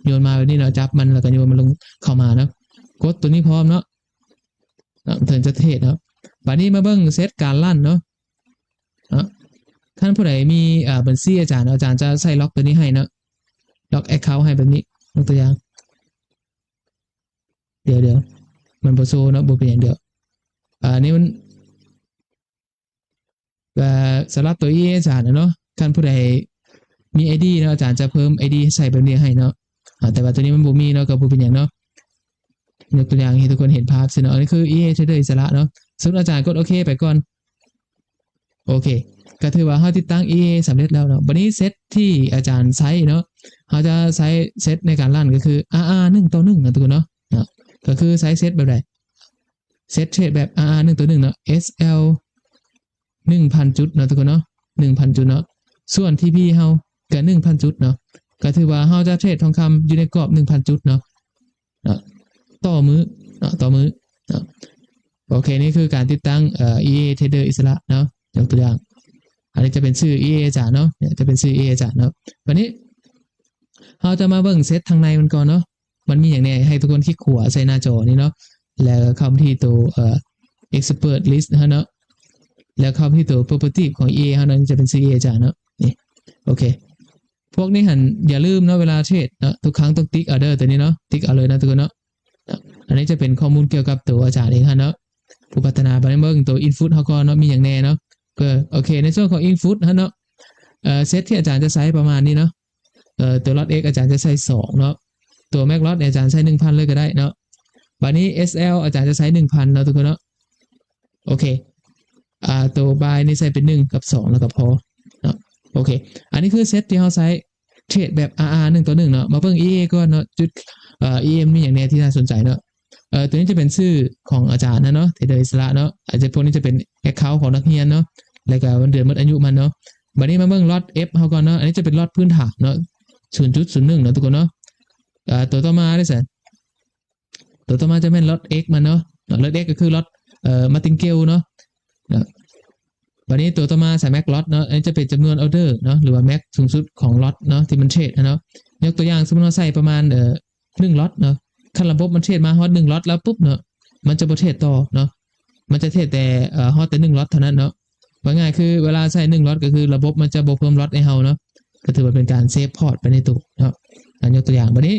โยนมาแบบนี้เนาะจับมันแล้วก็โยนมันลงเข้ามาเนาะกดตัวนี้พร้อมเนาะถึงจะเทรดเนาะบัดนี้มาเบิ่งเซตการลั่นเนาะท่านผู้ใดมีบัญชีอาจารย์จะใส่ล็อกตัวนี้ให้เนาะล็อก account ให้แบบนี้ยกตัวอย่างเดี๋ยวมันบ่โซเนาะบ่เป็นอย่างเดียวนี่มันสำหรับตัว EA อาจารย์เนาะท่านผู้ใดมี ID เนาะอาจารย์จะเพิ่ม ID ใส่แบบนี้ให้เนาะแต่ว่าตัวนี้มันบ่มีเนาะก็บ่เป็นอย่างเนาะยกตัวอย่างให้ทุกคนเห็นภาพสิเนาะอันนี้คือ EA Trader อิสระเนาะซึ่งอาจารย์กดโอเคไปก่อน โอเคก็ถือว่าเฮาติดตั้ง EA สำเร็จแล้วเนาะบัดนี้เซตที่อาจารย์ใช้เนาะเฮาจะใช้เซตในการรันก็คือ RR 1 ต่อ 1นะทุกคนเนาะก็คือใช้เซตแบบใดเซตเทรดแบบ RR 1 ต่อ 1เนาะ SL 1,000 จุดเนาะทุกคนเนาะ 1,000 จุดเนาะส่วน TP เฮาก็ 1,000 จุดเนาะก็ถือว่าเฮาจะเทรดทองคำอยู่ในกรอบ 1,000 จุดเนาะต่อมื้อเนาะต่อมื้อเนาะโอเคนี่คือการติดตั้งEA Trader อิสระเนาะยกตัวอย่างอันนี้จะเป็นชื่อ EA อาจารย์เนาะจะเป็นชื่อ EA อาจารย์เนาะวันนี้เราจะมาเบิ่งเซตทางในมันก่อนเนาะมันมีอย่างแน่ให้ทุกคนคลิกขวาใส่หน้าจอนี่เนาะแล้วเข้าที่ตัวexpert list ฮะเนาะแล้วเข้าที่ตัว property ของ EA เฮานั้นจะเป็นชื่อ EA อาจารย์เนาะนี่โอเคพวกนี้หันอย่าลืมเนาะเวลาเทรดเนาะทุกครั้งต้องติ๊ก order ตัวนี้เนาะติ๊กเอาเลยนะทุกคนเนาะอันนี้จะเป็นข้อมูลเกี่ยวกับตัวอาจารย์เองฮะเนาะผู้พัฒนาไปเบิ่งตัว input เฮาก็เนาะมีอย่างแน่เนาะก็โอเคในส่วนของ input ฮะเนาะเซตที่อาจารย์จะใช้ประมาณนี้เนาะตัว lot x อาจารย์จะใช้2เนาะตัว max lot อาจารย์ใช้ 1,000 เลยก็ได้เนาะบัดนี้ SL อาจารย์จะใช้ 1,000 เนาะทุกคนเนาะโอเคตัว buy นี่ใช้เป็น1กับ2แล้วก็พอเนาะโอเคอันนี้คือเซตที่เฮาใช้เทรดแบบ RR 1 ต่อ 1เนาะมาเบิ่ง EA ก่อนเนาะจุดEM มีอย่างแน่ที่น่าสนใจเนาะตัวนี้จะเป็นชื่อของอาจารย์นะเนาะเทรดเดอร์อิสระเนาะอาจจะพวกนี้จะเป็น account ของนักเรียนเนาะแล้วก็วันเดือนหมดอายุมันเนาะบัดนี้มาเบิ่งล็อต F เฮาก่อนเนาะอันนี้จะเป็นล็อตพื้นฐานเนาะ 0.01 เนาะทุกคนเนาะตัวต่อมาได้ซั่นตัวต่อมาจะเป็นล็อต X มันเนาะล็อต X ก็คือล็อตmartingale เนาะบัดนี้ตัวต่อมาใส่ max lot เนาะอันนี้จะเป็นจำนวน order เนาะหรือว่า max สูงสุดของล็อตเนาะที่มันเทรดเนาะยกตัวอย่างสมมุติว่าใส่ประมาณ1ล็อตเนาะคันระบบมันเทรดมาฮอด1ล็อตแล้วปุ๊บเนาะมันจะบ่เทรดต่อเนาะมันจะเทรดแต่ฮอดแต่1ล็อตเท่านั้นเนาะว่าง่ายคือเวลาใส่1ล็อตก็คือระบบมันจะบ่เพิ่มล็อตให้เฮาเนาะก็ถือว่าเป็นการเซฟพอร์ตไปในตู้เนาะยกตัวอย่างบัดนี้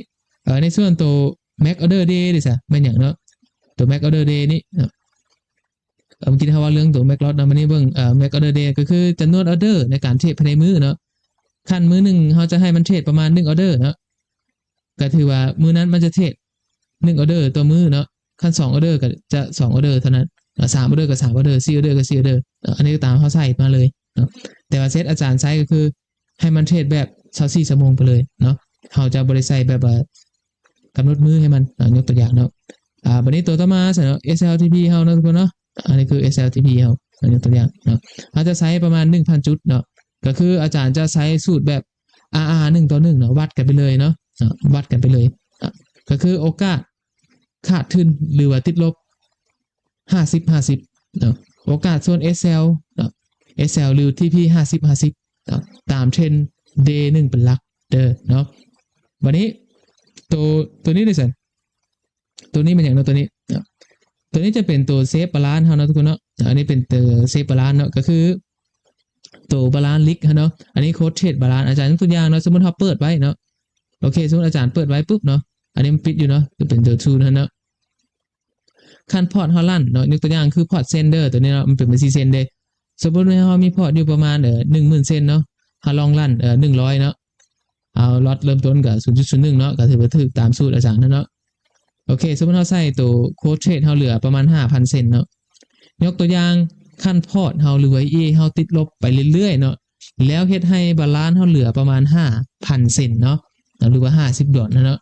ในส่วนตัว max order day ดิซะแม่นหยังเนาะตัว max order day นี่เนาะเมื่อกี้เฮาว่าเรื่องตัว max lot เนาะมันนี่เบิ่งmax order day ก็คือจำนวน order ในการเทรดภายในมื้อเนาะคันมื้อนึงเฮาจะให้มันเทรดประมาณ1 order เนาะก็ถือว่ามื้อนั้นมันจะเทรด1 order ต่อมื้อเนาะคัน2 order ก็จะ2 order เท่านั้น3 order ก็3 order 4 order ก็4 order อันนี้ก็ตามเฮาใส่มาเลยเนาะแต่ว่าเซตอาจารย์ใช้ก็คือให้มันเทรดแบบ24ชั่วโมงไปเลยเนาะเฮาจะบ่ได้ใส่แบบกำหนดมื้อให้มันยกตัวอย่างเนาะบัดนี้ตัวต่อมาเนาะ SLTP เฮาเนาะทุกคนเนาะอันนี้คือ SLTP เฮาอันนี้ตัวอย่างเนาะเฮาจะใช้ประมาณ 1,000 จุดเนาะก็คืออาจารย์จะใช้สูตรแบบ RR 1 ต่อ 1เนาะวัดกันไปเลยเนาะวัดกันไปเลยก็คือโอกาสขาดทุนหรือว่าติดลบ50-50เนาะโอกาสส่วน SL เนาะ SL หรือ TP 50-50เนาะตามเทรนด์ day 1เป็นหลักเด้อเนาะวันนี้ตัวนี้เลยสิตัวนี้มันอย่างเนาะตัวนี้เนาะตัวนี้จะเป็นตัวเซฟบาลานซ์เฮาเนาะทุกคนเนาะอันนี้เป็นตัวเซฟบาลานซ์เนาะก็คือตัวบาลานซ์ลิกเนาะอันนี้โค้ดเทรดบาลานซ์อาจารย์ยกตัวอย่างเนาะสมมุติเฮาเปิดไว้เนาะโอเคสมมุติอาจารย์เปิดไว้ปุ๊บเนาะอันนี้มันปิดอยู่เนาะจะเป็นตัว2เนาะคันพอร์ตเฮาลั่นเนาะยกตัวอย่างคือพอร์ตเซนเดอร์ตัวนี้เนาะมันเป็นบัญชีเซนเดย์สมมุติว่าเฮามีพอร์ตอยู่ประมาณ10,000 เซนเนาะเฮาลองลั่น100เนาะเอาล็อตเริ่มต้นกับ 0.01 เนาะก็ถือว่าถูกตามสูตรอาจารย์เนาะโอเคสมมุติเฮาใส่ตัวโค้ดเทรดเฮาเหลือประมาณ 5,000 เซนเนาะยกตัวอย่างคันพอร์ตเฮาหรือว่า EA เฮาติดลบไปเรื่อยๆเนาะแล้วเฮ็ดให้บาลานซ์เฮาเหลือประมาณ 5,000 เซนเนาะหรือว่า50 ดอลเนาะ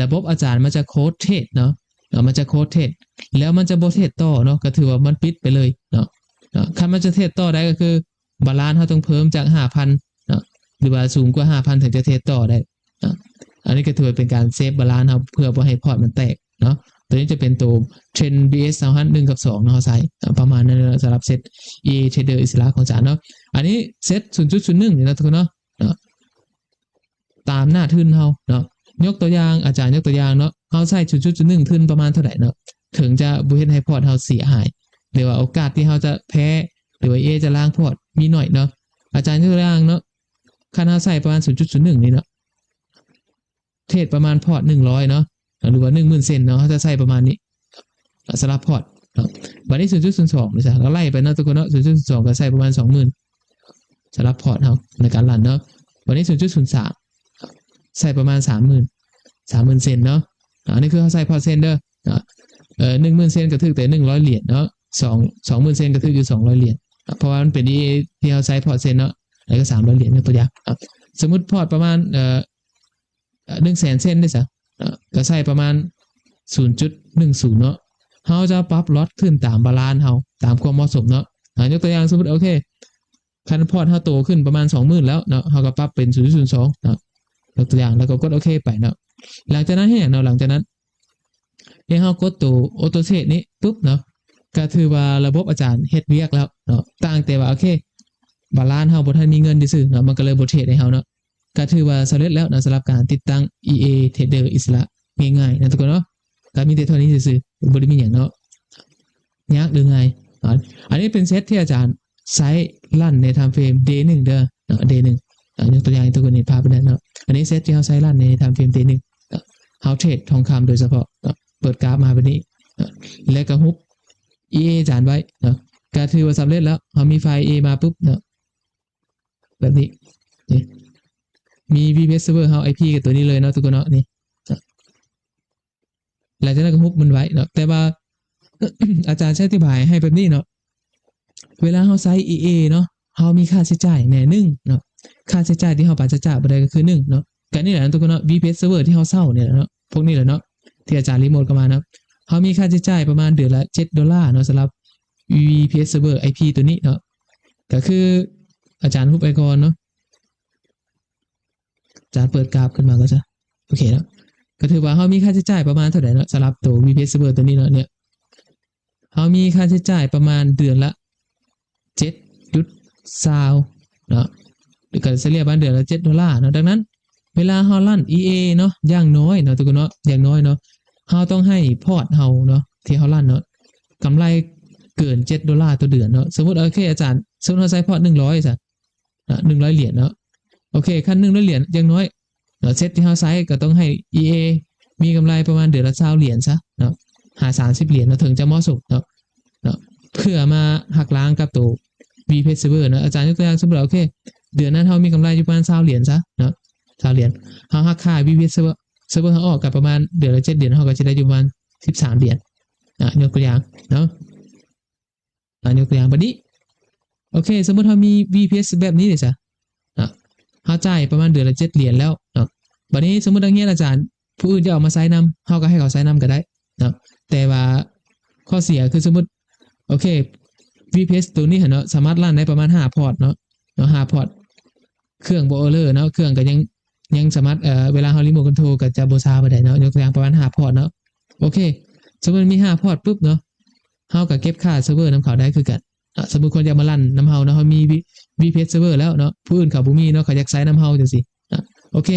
ระบบอาจารย์มันจะโค้ดเทรดเนาะมันจะโค้ดเทรดแล้วมันจะบ่เทรดต่อเนาะก็ถือว่ามันปิดไปเลยเนาะคันมันจะเทรดต่อได้ก็คือบาลานซ์เฮาต้องเพิ่มจาก 5,000 เนาะหรือว่าสูงกว่า 5,000 ถึงจะเทรดต่อได้เนาะอันนี้ก็ถือว่าเป็นการเซฟบาลานซ์เฮาเพื่อบ่ให้พอร์ตมันแตกเนาะตัวนี้จะเป็นตัว Trend BS 1กับ2เนาะใส่ประมาณนั้นสำหรับเซต EA Trader อิสระของอาจารย์เนาะอันนี้เซต 0.01 นี่นะทุกคนเนาะตามหน้าทุนเฮาเนาะยกตัวอย่างอาจารย์ยกตัวอย่างเนาะเฮาใส่ 0.01 ทุนประมาณเท่าไหร่เนาะถึงจะบ่เฮ็ดให้พอร์ตเฮาเสียหายหรือว่าโอกาสที่เฮาจะแพ้หรือว่า EA จะล้างพอร์ตมีน้อยเนาะอาจารย์ยกตัวอย่างเนาะคันเฮาใส่ประมาณ 0.01 นี่เนาะเทรดประมาณพอร์ต100เนาะหรือว่า 10,000 เซนเนาะเขาจะใส่ประมาณนี้สลับพอร์ตเนาะบัดนี้ 0.02 นี่จ้ะเราไล่ไปเนาะทุกคนเนาะ 0.02 ก็ใส่ประมาณ 20,000 สลับพอร์ตเฮาในการรันเนาะบัดนี้ 0.03 ใส่ประมาณ 30,000 เซนเนาะอันนี้คือเขาใส่พอร์ตเซนเด้อ10,000 เซนก็ถึกแต่100 เหรียญเนาะ20,000 เซนก็ถึกอยู่200 เหรียญ เพราะว่ามันเป็น EA ที่เราใช้พอร์ตเซ็นเนาะแล้วก็300เหรียญเป็นตัวอย่างสมมุติพอร์ตประมาณ100,000 เส้นได้ซะก็ใช้ประมาณ 0.10 เนาะเฮาจะปรับล็อตขึ้นตามบาลานซ์เฮาตามความเหมาะสมเนาะยกตัวอย่างสมมุติโอเคคันพอร์ตเฮาโตขึ้นประมาณ 20,000 แล้วเนาะเฮาก็ปรับเป็น 0.02 เนาะยกตัวอย่างแล้วก็กดโอเคไปเนาะหลังจากนั้นให้อย่างเนาะหลังจากนั้นเฮากดตัวออโตเทรดนี้ปุ๊บเนาะก็ถือว่าระบบอาจารย์เฮ็ดเวียกแล้วเนาะต่างแต่ว่าโอเคบาลานซ์เฮาบ่ทันมีเงินซื่อเนาะมันก็เลยบ่เทรดให้เฮาเนาะก็ถือว่าสำเร็จแล้วนะสำหรับการติดตั้ง EA Trader อิสระง่ายๆนะทุกคนเนาะก็มีแต่เท่านี้ซื่อๆบ่ได้มีหยังเนาะยากหรือไงอันนี้เป็นเซตที่อาจารย์ใช้ลั่นใน time frame day 1เด้อเนาะ day 1ยกตัวอย่างให้ทุกคนเห็นภาพไปได้เนาะอันนี้เซตที่เฮาใช้ลั่นใน time frame day 1เฮาเทรดทองคำโดยเฉพาะเปิดกราฟมาแบบนี้แล้วก็ฮุบ EA อาจารย์ไว้เนาะก็ถือว่าสำเร็จแล้วเฮามีไฟล์ EA มาปุ๊บเนาะแบบนี้มี VPS server เฮา IP กับตัวนี้เลยเนาะทุกคนเนาะนี่หลังจากนั้นก็ฮุบมันไว้เนาะแต่ว่า อาจารย์ใช้อธิบายให้แบบนี้เนาะเวลาเฮาใช้ EA เนาะเฮามีค่าใช้จ่ายแน่1เนาะค่าใช้จ่ายที่เฮาปาจะจ่ายบ่ได้ก็คือ1เนาะก็นี่แหละทุกคนเนาะ VPS server ที่เฮาเช่าเนี่ยเนาะพวกนี้แหละเนาะที่อาจารย์รีโมทเข้ามานะเฮามีค่าใช้จ่ายประมาณเดือนละ$7เนาะสำหรับ VPS server IP ตัวนี้เนาะก็คืออาจารย์ฮุบไปก่อนเนาะอาจารย์เปิดกราฟขึ้นมาก็จะโอเคแล้วก็ถือว่าเฮามีค่าใช้จ่ายประมาณเท่าไหร่เนาะสำหรับตัว VPS server ตัวนี้เนาะเนี่ยเฮามีค่าใช้จ่ายประมาณเดือนละ7.20เนาะหรือก็เฉลี่ยบ้านเดือนละ$7เนาะดังนั้นเวลาเฮาลั่น EA เนาะอย่างน้อยเนาะทุกคนเนาะอย่างน้อยเนาะเฮาต้องให้พอร์ตเฮาเนาะที่เฮาลั่นเนาะกำไรเกิน$7ต่อเดือนเนาะสมมุติโอเคอาจารย์สมมุติเฮาใช้พอร์ต100ซะ100เหรียญเนาะโอเคคัน100เหรียญอย่างน้อยเนาะเซตที่เฮาใช้ก็ต้องให้ EA มีกำไรประมาณเดือนละ20เหรียญซะเนาะหา30เหรียญเนาะถึงจะเหมาะสมเนาะเพื่อมาหักล้างกับตัว VPS server เนาะอาจารย์ยกตัวอย่างสมมุติโอเคเดือนนั้นเฮามีกำไรอยู่ประมาณ20เหรียญซะเนาะ20เหรียญเฮาหักค่า VPS server เฮาออกกับประมาณเดือนละ7เหรียญเฮาก็จะได้อยู่ประมาณ13เหรียญยกตัวอย่างเนาะยกตัวอย่างบัดนี้โอเคสมมุติเฮามี VPS แบบนี้เลยซะเฮาจ่ายประมาณเดือนละ7เหรียญแล้วเนาะบัดนี้สมมุตินักเรียนอาจารย์ผู้อื่นจะเอามาใช้นำเฮาก็ให้เขาใช้นำก็ได้เนาะแต่ว่าข้อเสียคือสมมุติโอเค VPS ตัวนี้เนาะสามารถลั่นได้ประมาณ5พอร์ตเนาะ5พอร์ตเครื่องบ่เออร์เลอร์เนาะเครื่องก็ยังสามารถเวลาเฮารีโมทคอนโทรลก็จะบ่ช้าบ่ได้เนาะยกตัวอย่างประมาณ5พอร์ตเนาะโอเคสมมุติมี5พอร์ตปุ๊บเนาะเฮาก็เก็บค่าเซิร์ฟเวอร์นำเขาได้คือกันสมมุติคนอยากมาลั่นนำเฮาเนาะเฮามี VPS server แล้วเนาะผู้อื่นเขาบ่มีเนาะเขาอยากใช้นำเฮาจังซี่โอเค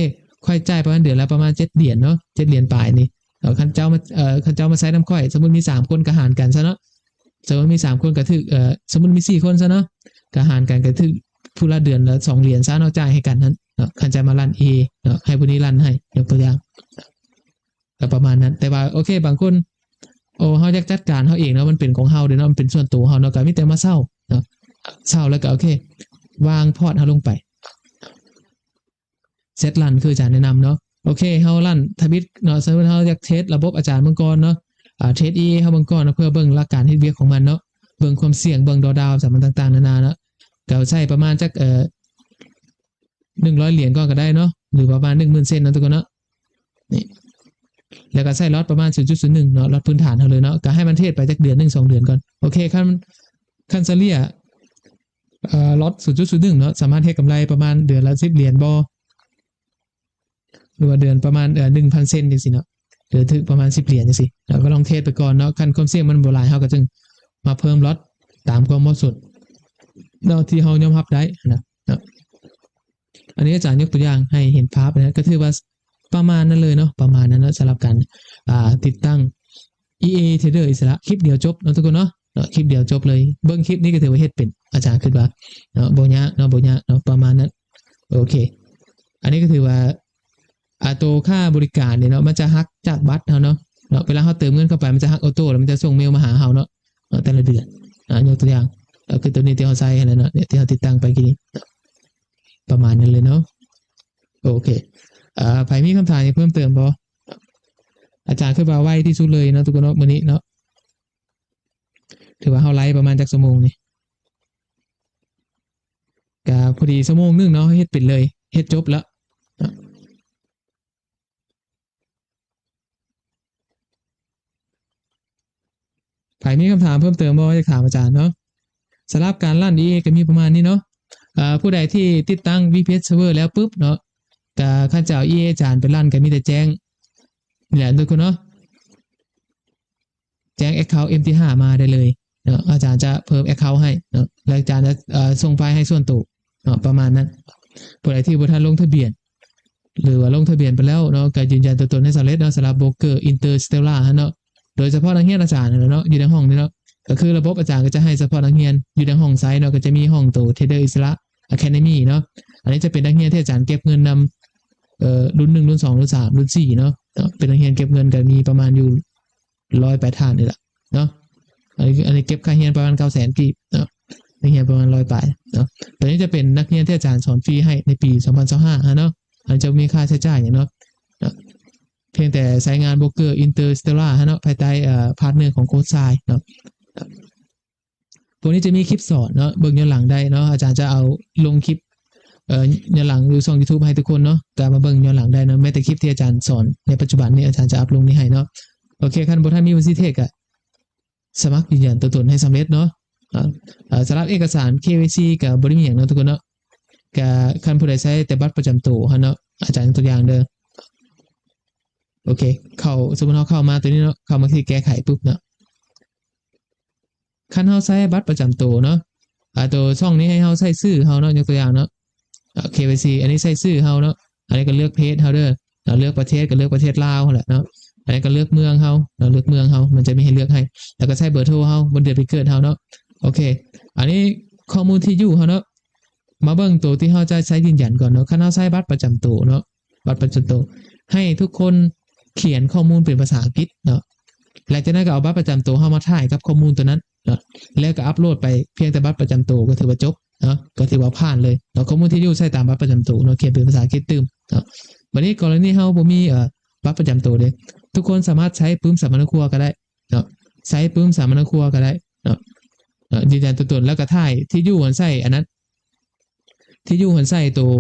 ค่อยจ่ายประมาณเดือนละประมาณ7เหรียญเนาะ7เหรียญปลายนี่คันเจ้ามาใช้นำค่อยสมมุติมี3คนก็หารกันซะเนาะสมมุติมี3คนก็ถึกสมมุติมี4คนซะเนาะก็หารกันก็ถึกผู้ละเดือนละ2เหรียญซะเนาะจ่ายให้กันนั้นเนาะคันจะมาลั่น A เนาะให้ผู้นี้ลั่นให้ยกตัวอย่างก็ประมาณนั้นแต่ว่าโอเคบางคนเฮาอยากจัดการเฮาเองเนาะมันเป็นของเฮาเด้เนาะมันเป็นส่วนตัวเฮาเนาะก็มีแต่มาเช่าเนาะเช่าแล้วก็โอเควางพอร์ตเฮาลงไปเซตรันคืออาจารย์แนะนำเนาะโอเคเฮาลั่นทวิตเนาะสมมุติเฮาอยากเทสระบบอาจารย์เบิ่งก่อนเนาะเทส EA เฮาเบิ่งก่อนเพื่อเบิ่งหลักการเฮ็ดเวียกของมันเนาะเบิ่งความเสี่ยงเบิ่งดาวๆจากมันต่างๆนานาเนาะก็ใช้ประมาณจัก100เหรียญก่อนก็ได้เนาะหรือประมาณ 10,000 เซนเนาะทุกคนเนาะนี่แล้วก็ใช้ล็อตประมาณ 0.01 เนาะล็อตพื้นฐานเฮาเลยเนาะก็ให้มันเทสไปจักเดือน1 2เดือนก่อนโอเคคันเฉลี่ยล็อต 0.01 เนาะสามารถเฮ็ดกำไรประมาณเดือนละ10เหรียญบ่หรือว่าเดือนประมาณ1,000 เซนจังซี่เนาะหรือถึงประมาณ10เหรียญจังซี่เราก็ลองเทสไปก่อนเนาะคันความเสี่ยงมันบ่หลายเฮาก็จึงมาเพิ่มล็อตตามความเหมาะสมเนาะที่เฮายอมรับได้นะอันนี้อาจารย์ยกตัวอย่างให้เห็นภาพนะก็ถือว่าประมาณนั้นเลยเนาะประมาณนั้นเนาะสำหรับการติดตั้ง EA Trader อิสระคลิปเดียวจบเนาะทุกคนเนาะคลิปเดียวจบเลยเบิ่งคลิปนี้ก็ถือว่าเฮ็ดเป็นอาจารย์คิดว่าเนาะบ่ยากเนาะประมาณนั้นโอเคอันนี้ก็ถือว่าตัวค่าบริการเนี่ยเนาะมันจะหักจากบัตรเฮาเนาะเวลาเฮาเติมเงินเข้าไปมันจะหักออโต้แล้วมันจะส่งเมลมาหาเฮาเนาะแต่ละเดือนยกตัวอย่างคือตัวนี้ที่เฮาใช้นั่นเนาะเนี่ยที่เฮาติดตั้งไปกี่นี้ประมาณนั้นเลยเนาะโอเคใครมีคำถามเพิ่มเติมบ่อาจารย์คือว่าไวที่สุดเลยเนาะทุกคนเนาะมื้อนี้เนาะถือว่าเฮาไลฟ์ประมาณจักชั่วโมงนี่ ก็พอดีชั่วโมงนึงเนาะเฮ็ดเป็นเลยเฮ็ดจบแล้วใครมีคำถามเพิ่มเติมบ่อยากถามอาจารย์เนาะสำหรับการลั่น EA ก็มีประมาณนี้เนาะผู้ใดที่ติดตั้ง VPS Server แล้วปุ๊บเนาะก็ข้าเจ้า EA อาจารย์ไปลั่นก็มีแต่แจ้งนี่แหละทุกคนเนาะแจ้ง Account MT5 มาได้เลยเนาะอาจารย์จะเพิ่ม Account ให้เนาะแล้วอาจารย์จะส่งไฟล์ให้ส่วนตัวเนาะประมาณนั้นผู้ใดที่บ่ทันลงทะเบียนหรือว่าลงทะเบียนไปแล้วเนาะก็ยืนยันตัวตนให้สำเร็จเนาะสำหรับโบรกเกอร์ Interstellar เนาะโดยเฉพาะนักเรียนอาจารย์เนาะอยู่ในห้องนี้เนาะก็คือระบบอาจารย์ก็จะให้เฉพาะนักเรียนอยู่ในห้องไซต์เนาะก็จะมีห้องตัว Trader Isra Academy เนาะอันนี้จะเป็นนักเรียนที่อาจารย์เก็บเงินนำรุ่น1รุ่น2รุ่น3รุ่น4เนาะเป็นนักเรียนเก็บเงินก็มีประมาณอยู่100ท่านนี่แหละเนาะอันนี้เก็บค่าเรียนประมาณ 900,000 กีบเนาะนักเรียนประมาณ100ปลายเนาะตัวนี้จะเป็นนักเรียนที่อาจารย์สอนฟรีให้ในปี2025เนาะอาจจะมีค่าใช้จ่ายอย่างเนาะเพียงแต่ใช้งานโบรกเกอร์ Interstellar เนาะภายใต้พาร์ทเนอร์ของโค้ชทรายเนาะตัวนี้จะมีคลิปสอนเนาะเบิ่งย้อนหลังได้เนาะอาจารย์จะเอาลงคลิปย้อนหลังดูช่อง YouTube ให้ทุกคนเนาะก็มาเบิ่งย้อนหลังได้เนาะแม้แต่คลิปที่อาจารย์สอนในปัจจุบันนี้อาจารย์จะอัพลงนี้ให้เนาะโอเคคันบ่ทันมีวันสิเทคอะสมัครยืนยันตัวตนให้สำเร็จเนาะสำหรับเอกสาร KYC ก็บ่ได้มีหยังเนาะทุกคนเนาะก็คันผู้ใดใช้แต่บัตรประจำตัวเนาะอาจารย์ตัวอย่างเด้อโอเคสมมุติเราเข้ามาตัวนี้เนาะเข้ามาที่แก้ไขปุ๊บเนาะคันเฮาใช้บัตรประจำตัวเนาะตัวช่องนี้ให้เฮาใช้ชื่อเฮาเนาะยกตัวอย่างเนาะKYC อันนี้ใส่ชื่อเฮาเนาะอันนี้ก็เลือกเพจเฮาเด้อเลือกประเทศก็เลือกประเทศลาวแหละเนาะอันนี้ก็เลือกเมืองเฮาเลือกเมืองเฮามันจะมีให้เลือกให้แล้วก็ใส่เบอร์โทรเฮาวันเดือนปีเกิดเฮาเนาะโอเคอันนี้ข้อมูลที่อยู่เฮาเนาะมาเบิ่งตัวที่เฮาจะใช้ยืนยันก่อนเนาะคันเฮาใช้บัตรประจำตัวเนาะบัตรประจำตัวให้ทุกคนเขียนข้อมูลเป็นภาษาอังกฤษเนาะแล้วจากนั้นก็เอาบัตรประจำตัวเฮามาถ่ายกับข้อมูลตัวนั้นเนาะแล้วก็อัปโหลดไปเพียงแต่บัตรประจำตัวก็ถือว่าจบเนาะก็ถือว่าผ่านเลยเนาะข้อมูลที่อยู่ใช้ตามบัตรประจำตัวเนาะเขียนเป็นภาษาอังกฤษตึมเนาะวันนี้กรณีเฮาบ่มีบัตรประจำตัวเลยทุกคนสามารถใช้ปื้มสามัญครัวก็ได้เนาะใช้ปื้มสามัญครัวก็ได้เนาะยืนยันตัวตนแล้วก็ถ่ายที่อยู่หันใส่อันนั้นที่อยู่หันใส่ตัว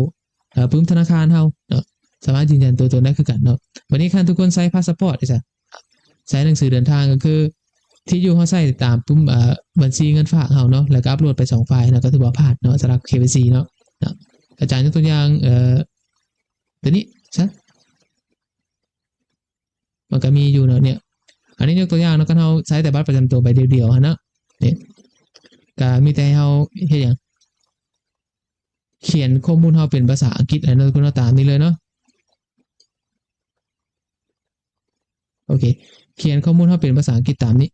ปื้มธนาคารเฮาเนาะสามารถยืนยันตัวตนได้คือกันเนาะวันนี้คันทุกคนใช้พาสปอร์ตจ้ะใช้หนังสือเดินทางก็คือที่อยู่เฮาใส่ตามปุ๊บบัญชีเงินฝากเฮาเนาะแล้วก็อัปโหลดไป2ไฟล์แล้วก็ถือว่าผ่านเนาะสำหรับ KYC เนาะอาจารย์ยกตัวอย่างตัวนี้ซะมันก็มีอยู่เนาะเนี่ยอันนี้ยกตัวอย่างเนาะก็เฮาใช้แต่บัตรประจำตัวใบเดียวๆฮะเนาะนี่ก็มีแต่เฮาเฮ็ดหยังเขียนข้อมูลเฮาเป็นภาษาอังกฤษอันนั้นคุณตามนี้เลยเนาะโอเคเขียนข้อมูลเฮาเป็นภาษาอังกฤษตามนี้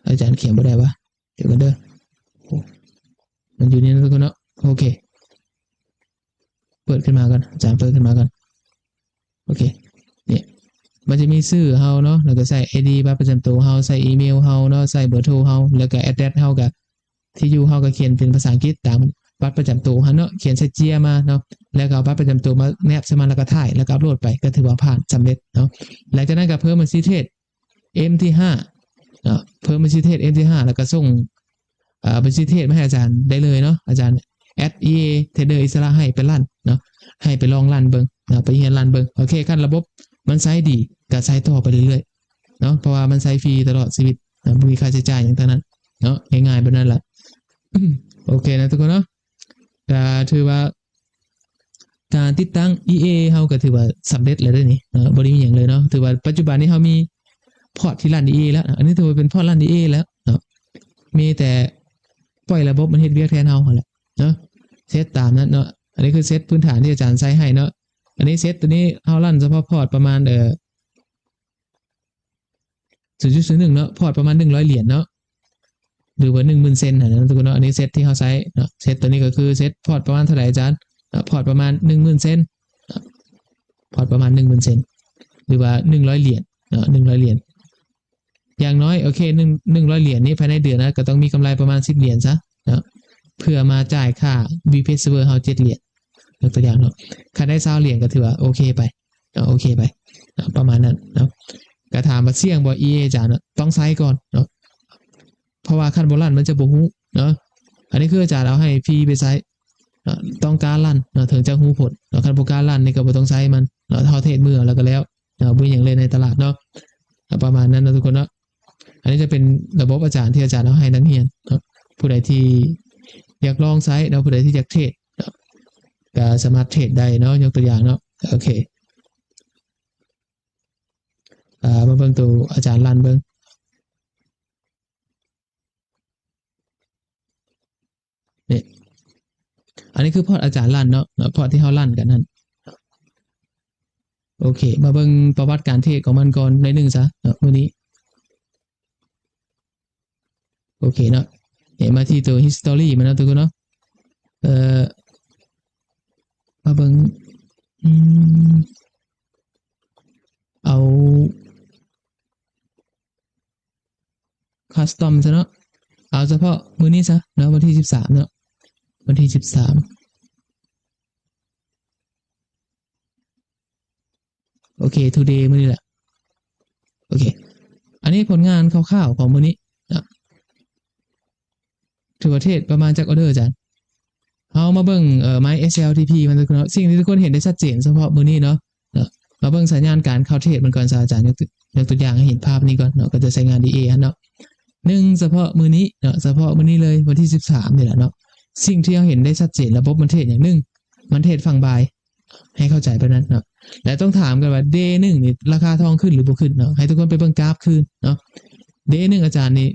อาจารย์เขียนบ่ได้วะเดี๋ยวกันเด้อมันอยู่นี่นะทุกคนเนาะโอเคเปิดขึ้นมากันอาจารย์เปิดขึ้นมากันโอเคเนี่ยมันจะมีชื่อเฮาเนาะแล้วก็ใส่ ID บัตรประจำตัวเฮาใส่อีเมลเฮาเนาะใส่เบอร์โทรเฮาแล้วก็ address เฮากับที่อยู่เฮาก็เขียนเป็นภาษาอังกฤษตามบัตรประจำตัวเฮาเนาะเขียนใส่เจียมาเนาะแล้วก็เอาบัตรประจำตัวมาแนบใส่มันแล้วก็ถ่ายแล้วก็อัปโหลดไปก็ถือว่าผ่านสำเร็จเนาะหลังจากนั้นก็เพิ่มบัญชีเทศ MT5 เนาะเพิ่มบัญชีเทศ MT5 แล้วก็ส่งบัญชีเทศมาให้อาจารย์ได้เลยเนาะอาจารย์@ea trader isra ให้ไปลั่นเนาะให้ไปลองลั่นเบิ่งไปเรียนลั่นเบิ่งโอเคขั้นระบบมันใช้ดีก็ใช้ต่อไปเรื่อยๆเนาะเพราะว่ามันใช้ฟรีตลอดชีวิตไม่มีค่าใช้จ่ายอย่างเท่านั้นเนาะง่ายๆแบบนั้นแหละ โอเคนะทุกคนเนาะก็ถือว่าการติดตั้ง EA เฮาก็ถือว่าสำเร็จแล้วด้วยนี่บ่ได้มีหยังเลยเนาะถือว่าปัจจุบันนี้เฮามีพอร์ตที่ลั่น EA แล้วอันนี้ถือว่าเป็นพอร์ตลั่น EA แล้วเนาะมีแต่ปล่อยระบบมันเฮ็ดเวียกแทนเฮาหั่นแหละเนาะเซตตามนั้นเนาะอันนี้คือเซตพื้นฐานที่อาจารย์ใช้ให้เนาะอันนี้เซตตัวนี้เฮาลั่นเฉพาะพอร์ตประมาณ0.01เนาะพอร์ตประมาณ100เหรียญเนาะหรือว่า 10,000 เซนนะทุกคนเนาะอันนี้เซตที่เฮาใช้เนาะเซตตัวนี้ก็คือเซตพอร์ตประมาณเท่าไหร่อาจารย์พอร์ตประมาณ 10,000 เซนพอร์ตประมาณ 10,000 เซนหรือว่า100เหรียญเนาะ100เหรียญอย่างน้อยโอเค100เหรียญนี้ภายในเดือนนะก็ต้องมีกำไรประมาณ10เหรียญซะเนาะเพื่อมาจ่ายค่า VPS Server เฮา7เหรียญยกตัวอย่างเนาะค่าได้20เหรียญก็ถือว่าโอเคไปโอเคไปประมาณนั้นเนาะก็ถามว่าเสี่ยงบ่ EA จ้ะเนาะต้องใช้ก่อนเนาะเพ ราะว่าคันบ่ลั่นมันจะบ่ฮู้เนาะอันนี้คืออาจารย์เอาให้ฟรีไปใช้ต้องการลั่นถึงจะฮู้ผลคันบ่การลั่นนี่ก็บ่ต้องใช้มันเฮาเทศมือแล้วก็แล้วบ่หยังเลยในตลาดเนาะประมาณนั้นนะทุกคนเนาะอันนี้จะเป็นระบบอาจารย์ที่อาจารย์เอาให้นักเรียนผู้ใดที่อยากลองใช้เนาะผู้ใดที่อยากเทรดก็สามารถเทรดได้เนาะยกตัวอย่างเนาะโอเคมาเบิ่งตัวอาจารย์ลั่นเบิ่งนี่อันนี้คือพอร์ตอาจารย์ลั่นเนาะพอร์ตที่เฮาลั่นกันนั่นโอเคมาเบิ่งประวัติการเทรดของมันก่อนในนึงซะมื้อนี้โอเคเนาะมาที่ตัว history มันนะทุกคนเนาะมาเบิ่งเอาคัสตอมซะเนาะเอาเฉพาะมื้อนี้ซะเนาะวันที่13เนาะวันที่13โอเค today มื้อนี้แหละโอเคอันนี้ผลงานคร่าวๆของมื้อนี้ทั่วประเทศประมาณจักออเดอร์อาจารย์เอามาเบิ่งMy SLTP มันทุกคนเนาะสิ่งที่ทุกคนเห็นได้ชัดเจนเฉพาะมื้อนี้เนาะมาเบิ่งสัญญาณการเข้าเทรดมันก่อนซะอาจารย์ยกตัวอย่างให้เห็นภาพนี้ก่อนเนาะก็จะใช้งาน DA เนาะเฉพาะมื้อนี้เนาะเฉพาะมื้อนี้เลยวันที่13นี่แหละเนาะสิ่งที่เราเห็นได้ชัดเจนระบบมันเทรดอย่างมันเทรดฝั่งบายให้เข้าใจไปนั้นเนาะและต้องถามกันว่า Day 1นี่ราคาทองขึ้นหรือบ่ขึ้นเนาะให้ทุกคนไปเบิ่งกราฟคืนเนาะ Day 1อาจารย์นี่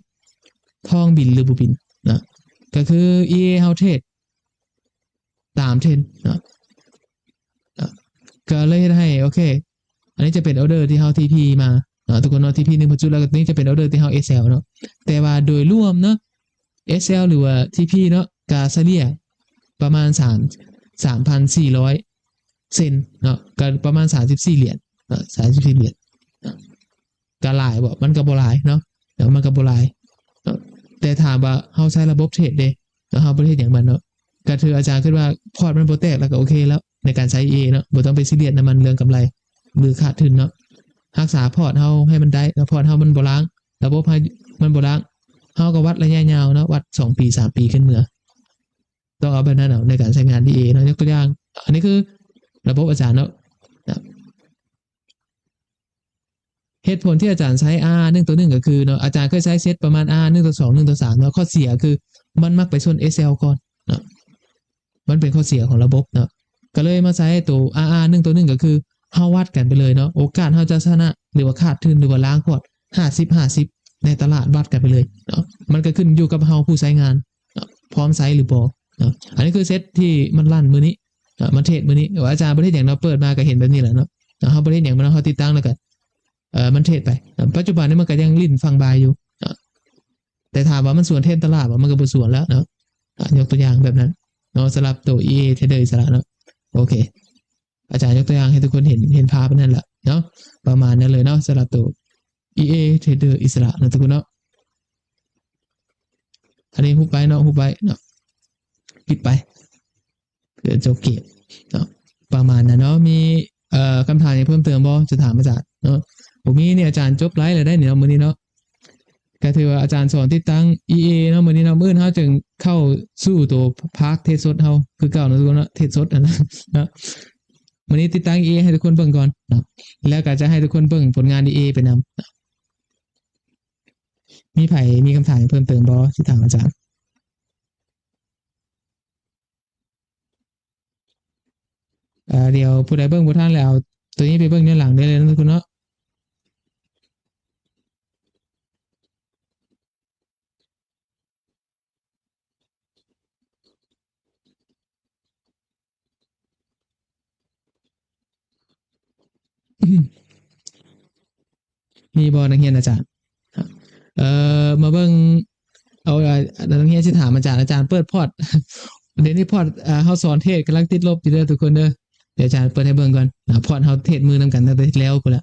ทองบินหรือบ่บินเนาะก็คือ EA เฮาเทรดตามเทรนเนาะก็เลยให้โอเคอันนี้จะเป็นออเดอร์ที่เฮา TP มาทุกคนเนาะ TP 1จุดแล้วก็นี้จะเป็นออเดอร์ที่เฮา SL เนาะแต่ว่าโดยรวมเนาะ SL หรือว่า TP เนาะก็เฉลี่ยประมาณ3,400 เซนเนาะก็ประมาณ34เหรียญ34เหรียญก็หลายบ่มันก็บ่หลายเนาะมันก็บ่หลายแต่ถามว่าเฮาใช้ระบบเทรดเด้เฮาบ่ได้เฮ็ดหยังมันเนาะก็ถืออาจารย์คิดว่าพอร์ตมันบ่แตกแล้วก็โอเคแล้วในการใช้ EA เนาะบ่ต้องไปซีเรียสนำมันเรื่องกำไรหรือขาดทุนเนาะรักษาพอร์ตเฮาให้มันได้แล้วพอร์ตเฮามันบ่ล้างระบบให้มันบ่ล้างเฮาก็วัดระยะยาวเนาะวัด2ปี3ปีขึ้นเมื่อต้องเอาแบบนั้นเอาในการใช้งาน DA เนาะยกตัวอย่างอันนี้คือระบบอาจารย์เนาะเหตุผลที่อาจารย์ใช้ R 1 ต่อ 1ก็คือเนาะอาจารย์เคยใช้เซตประมาณ R 1 ต่อ 2 1 ต่อ 3เนาะข้อเสียคือมันมักไปชน SL ก่อนเนาะมันเป็นข้อเสียของระบบเนาะก็เลยมาใช้ตัว RR 1 ต่อ 1ก็คือเฮาวัดกันไปเลยเนาะโอกาสเฮาจะชนะหรือว่าขาดทุนหรือว่าล้างพอร์ต50-50ในตลาดวัดกันไปเลยเนาะมันก็ขึ้นอยู่กับเฮาผู้ใช้งานพร้อมใช้หรือบ่เนาะอันนี้คือเซตที่มันลั่นมื้อนี้มันเทรดมื้อนี้ว่าอาจารย์บ่ได้เฮ็ดหยังเนาะเปิดมาก็เห็นแบบนี้แหละเนาะเฮาบ่ได้เฮ็ดหยังมันเฮาติดตั้งแล้วก็มันเทรดไปปัจจุบันนี้มันก็ยังลิ้นฟังบายอยู่แต่ถามว่ามันสวนเทรดตลาดมันก็บ่สวนแล้วเนาะยกตัวอย่างแบบนั้นเนาะสำหรับตัว EA Trader อิสระเนาะโอเคอาจารย์ยกตัวอย่างให้ทุกคนเห็นภาพนั่นแหละเนาะประมาณนั้นเลยเนาะสำหรับตัว EA Trader อิสระนะทุกคนเนาะอันนี้ฮุบไปเนาะฮุบไปเนาะปิดไปเพื่อจบเกมเนาะประมาณนั้นเนาะมีคำถามเพิ่มเติมบ่จะถามอาจารย์เนาะผมมีเนี่ยอาจารย์จบไลฟ์เลยได้เนี่ยมื้อนี้เนาะก็ถือว่าอาจารย์สอนติดตั้ง EA เนาะมื้อนี้เนาะมื้อเฮาจึงเข้าสู่ตัวพาร์คเทสสดเฮาคือเก่าเนาะทุกคนเนาะเทสสดนะมื้อนี้ติดตั้ง EA ให้ทุกคนเบิ่งก่อนเนาะแล้วก็จะให้ทุกคนเบิ่งผลงาน EA ไปนำมีไผมีคำถามเพิ่มเติมบ่สิถามอาจารย์เดี๋ยวผู้ใดเบิ่งบ่ทันแล้วตัวนี้ไปเบิ่งย้อนหลังได้เลยนะทุกคนเนาะมีบ่นักเรียนอาจารย์มาเบิ่งเอานักเรียนสิถามอาจารย์เปิดพอร์ตเดี๋ยวนี้พอร์ตเฮาสอนเทศกำลังติดลบอยู่เด้อทุกคนเด้อเดี๋ยวอาจารย์เปิดให้เบิ่งก่อนพอร์ตเฮาเทศมือนำกันตั้งแต่แล้วพุ่นละ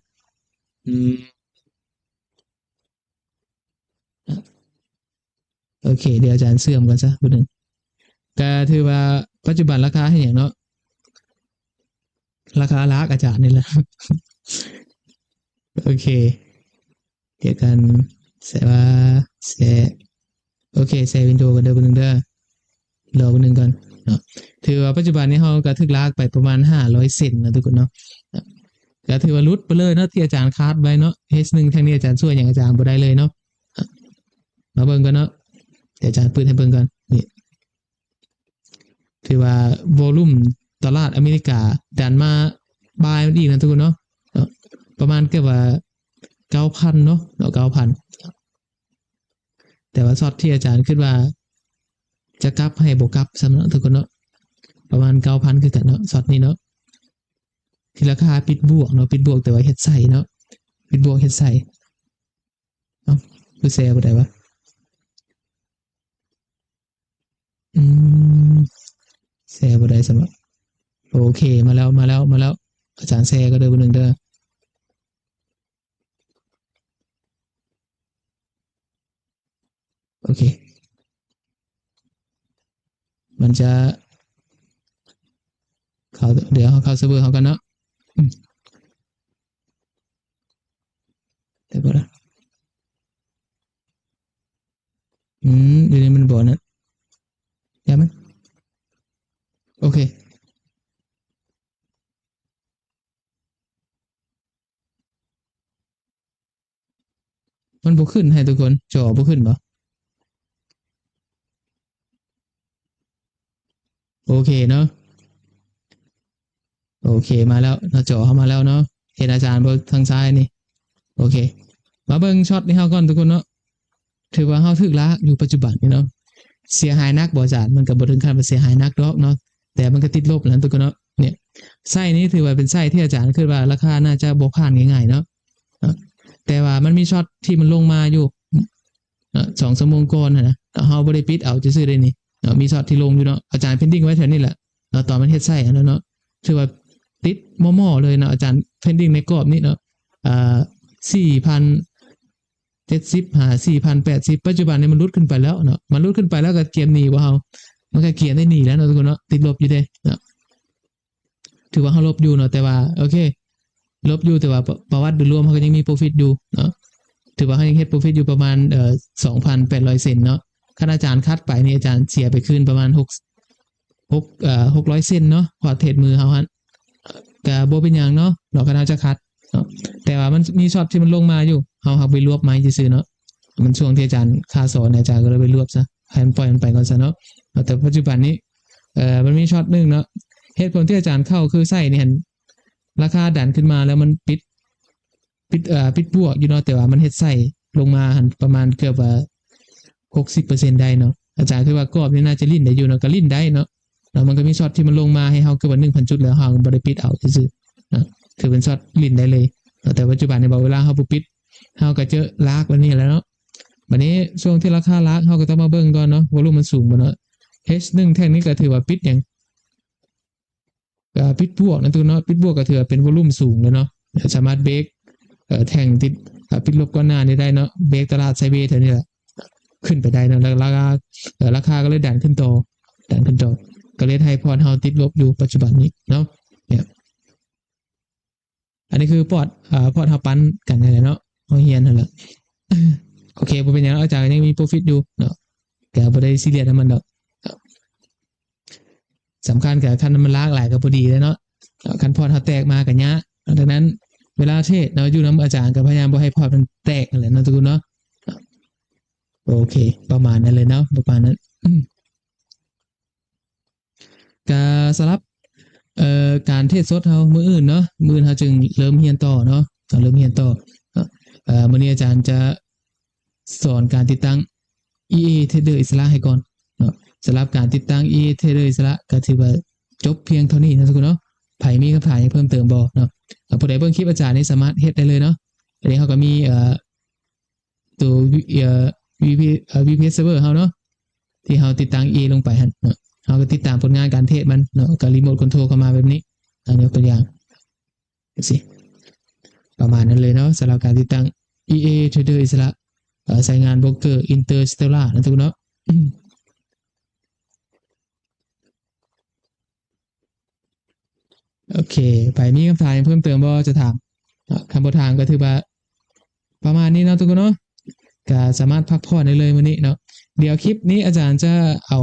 โอเคเดี๋ยวอาจารย์เสื่อมก่อนซะพุ่นนึงก็ถือว่าปัจจุบันราคาให้หยังเนาะราคาลักอาจารย์นี่แหละโอเคเดี๋ยวกันเสว่าเส โอเคแชร์วินโดว์กันเด้อเบิ่งเด้อรอเบิ่งนึงก่อนเนาะถือว่าปัจจุบันนี้เฮาก็ถึกลากไปประมาณ500เซนนะทุกคนเนาะก็ถือว่าหลุดไปเลยเนาะที่อาจารย์คาดไว้เนาะ H1 ทางนี้อาจารย์ช่วยหยังอาจารย์บ่ได้เลยเนาะมาเบิ่งกันเนาะเดี๋ยวอาจารย์เปิดให้เบิ่งก่อนนี่ถือว่าวอลลุ่มตลาดอเมริกาดันมาบายมันอีกนะทุกคนเนาะประมาณเกือบว่า 9,000 เนาะ9,000 แต่ว่าช็อตที่อาจารย์คิดว่าจะกลับให้บ่กลับสำหรับทุกคนเนาะประมาณ 9,000 คือกันเนาะช็อตนี้เนาะที่ราคาปิดบวกเนาะปิดบวกแต่ว่าเฮ็ดใส่เนาะปิดบวกเฮ็ดใส่เอ้าคือแชร์บ่ได้วะแชร์บ่ได้สำหรับโอเคมาแล้วอาจารย์แชร์ก็เด้อบ่นึงเด้อโอเคมันจะเดี๋ยวเข้าเซิร์ฟเวอร์เขากันเนาะแต่บ่ล่ะอยู่ในมันบ่นะอย่ามันโอเคมันบ่ขึ้นให้ทุกคนจอบ่ขึ้นบ่โอเคเนาะโอเคมาแล้วหน้าจอเข้ามาแล้วเนาะเห็นอาจารย์เบิ่งทางซ้ายนี่โอเคมาเบิ่งช็อตนี้เฮาก่อนทุกคนเนาะถือว่าเฮาถึกละอยู่ปัจจุบันนี่เนาะเสียหายนักบ่อาจารย์มันก็บ่ถึงขั้นว่าเสียหายนักดอกเนาะแต่มันก็ติดลบแล้วทุกคนเนาะเนี่ยไส้นี้ถือว่าเป็นไส้ที่อาจารย์คิดว่าราคาน่าจะบ่ผ่านง่ายๆเนาะแต่ว่ามันมีช็อตที่มันลงมาอยู่2ชั่วโมงก่อนนะเฮาบ่ได้ปิดเอาซื่อๆได้นี่มีช็อตที่ลงอยู่เนาะอาจารย์เพนดิ้งไว้แถวนี้แหละตอนมันเฮ็ดไส้อันนั้นเนาะถือว่าติดม่อๆเลยเนาะอาจารย์เพนดิ้งในกรอบนี้เนาะ4,070หา4,080ปัจจุบันนี้มันลุดขึ้นไปแล้วเนาะมันลุดขึ้นไปแล้วก็เกมหนีบ่เฮามันก็เกียร์ได้หนีแล้วเนาะทุกคนเนาะติดลบอยู่เด้เนาะถือว่าเฮาลบอยู่เนาะแต่ว่าโอเคลบอยู่แต่ว่าประวัติโดยรวมเฮาก็ยังมี profit อยู่เนาะถือว่าเฮายังเฮ็ด profit อยู่ประมาณ2,800 เซนต์เนาะคันอาจารย์คัดไปนี่อาจารย์เสียไปคืนประมาณ600 เซนต์เนาะพอเทรดมือเฮาหั่นก็บ่เป็นหยังเนาะเราก็น่าจะคัดเนาะแต่ว่ามันมีช็อตที่มันลงมาอยู่เฮาไปรวบไม้ซื่อๆเนาะมันช่วงที่อาจารย์ค่าสอนอาจารย์ก็เลยไปรวบซะให้มันปล่อยมันไปก่อนซะเนาะแต่ปัจจุบันนี้มันมีช็อตนึงเนาะเหตุผลที่อาจารย์เข้าคือไส้นี่เห็นราคาดันขึ้นมาแล้วมันปิดบวกอยู่เนาะแต่ว่ามันเฮ็ดไส้ลงมาหันประมาณเกือบว่า 60% ได้เนาะอาจารย์คือว่ากรอบนี่น่าจะลิ้นได้อยู่เนาะก็ลิ้นได้เนาะแล้วมันก็มีช็อตที่มันลงมาให้เฮาเกือบว่า 1,000 จุดแล้วเฮาบ่ได้ปิดเอาซื่อๆนะคือเป็นช็อตลิ้นได้เลยแต่ปัจจุบันในเวลาเฮาบ่ปิดเฮาก็เจอลากแบบนี้แล้วเนาะบัดนี้ช่วงที่ราคาลากเฮาก็ต้องมาเบิ่งก่อนเนาะวอลุ่มมันสูงบ่เนาะ H1 แท่งนี้ก็ถือว่าปิดหยังปิดบวกนะตัวเนาะปิดบวกก็ถือว่าเป็นวอลุ่มสูงแล้วเนาะสามารถเบรกแท่งติดปิดลบก่อนหน้านี้ได้เนาะเบรกตลาดไซด์เวย์แถวนี้แหละขึ้นไปได้เนาะแล้วราคาก็เลยดันขึ้นต่อก็เลยให้พอร์ตเฮาติดลบอยู่ปัจจุบันนี้เนาะเนี่ยอันนี้คือพอร์ตเฮาปั้นกันนั่นแหละเนาะเฮาเฮียนนั่นแหละโอเคบ่เป็นหยังอาจารย์ยังมี profit อยู่เนาะก็บ่ได้ซีเรียสกับมันดอกสำคัญกับคันมันลากหลายก็พอดีแล้วเนาะคันพอร์ตเฮาแตกมาก็ยะดังนั้นเวลาเทรดเนาะอยู่นำอาจารย์ก็พยายามบ่ให้พอร์ตมันแตกนั่นแหละเนาะทุกคนเนาะโอเคประมาณนั้นเลยเนาะประมาณนั้นก็สำหรับการเทรดสดเฮามื้ออื่นเนาะมื้ออื่นเฮาจึงเริ่มเรียนต่อเนาะก็เริ่มเรียนต่อมื้อนี้อาจารย์จะสอนการติดตั้ง EA Trader อิสระให้ก่อนเนาะสำหรับการติดตั้ง EA Trader อิสระก็ถือว่าจบเพียงเท่านี้นะทุกคนเนาะไผมีคำถามเพิ่มเติมบ่เนาะผู้ใดเบิ่งคลิปอาจารย์นี่สามารถเฮ็ดได้เลยเนาะอันนี้เฮาก็มีตัวVPS server เฮาเนาะที่เฮาติดตั้ง EA ลงไปหั่นเนาะเฮาก็ติดตามผลงานการเทรดมันเนาะก็รีโมทคอนโทรลเข้ามาแบบนี้ยกตัวอย่างสิประมาณนั้นเลยเนาะสำหรับการติดตั้ง EA Trader อิสระใช้งานโบรกเกอร์ Interstellar นะทุกเนาะโอเคไปมีคำถามเพิ่มเติมบ่จะถามคำบ่ถามก็ถือว่าประมาณนี้เนาะทุกคนเนาะ ก็สามารถพักผ่อนได้เลยมื้อนี้เนาะเดี๋ยวคลิปนี้อาจารย์จะเอา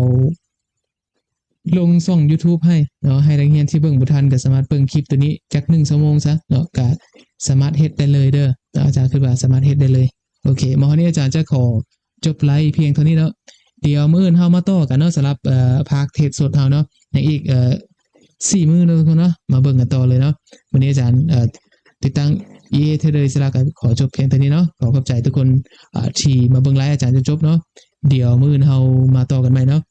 ลงช่อง YouTube ให้เนาะให้นักเรียนที่เบิ่งบ่ทันก็สามารถเบิ่งคลิปตัวนี้จัก1ชั่วโมงซะเนาะก็สามารถเฮ็ดได้เลยเด้อเนาะอาจารย์คิดว่าสามารถเฮ็ดได้เลยโอเคมื้อนี้อาจารย์จะขอจบไลฟ์เพียงเท่านี้เนาะเดี๋ยวมื้ออื่นเฮามาต่อกันเนาะสำหรับภาคเทศสดเฮาเนาะในอีก4 มื้อเนาะทุกคนเนาะมาเบิ่งกันต่อเลยเนาะวันนี้อาจารย์ติดตั้ง EA Trader อิสระก็ขอจบเพียงเท่านี้เนาะขอขอบใจทุกคนที่มาเบิ่งไลฟ์อาจารย์จนจบเนาะเดี๋ยวมื้ออื่นเฮามาต่อกันใหม่เนาะ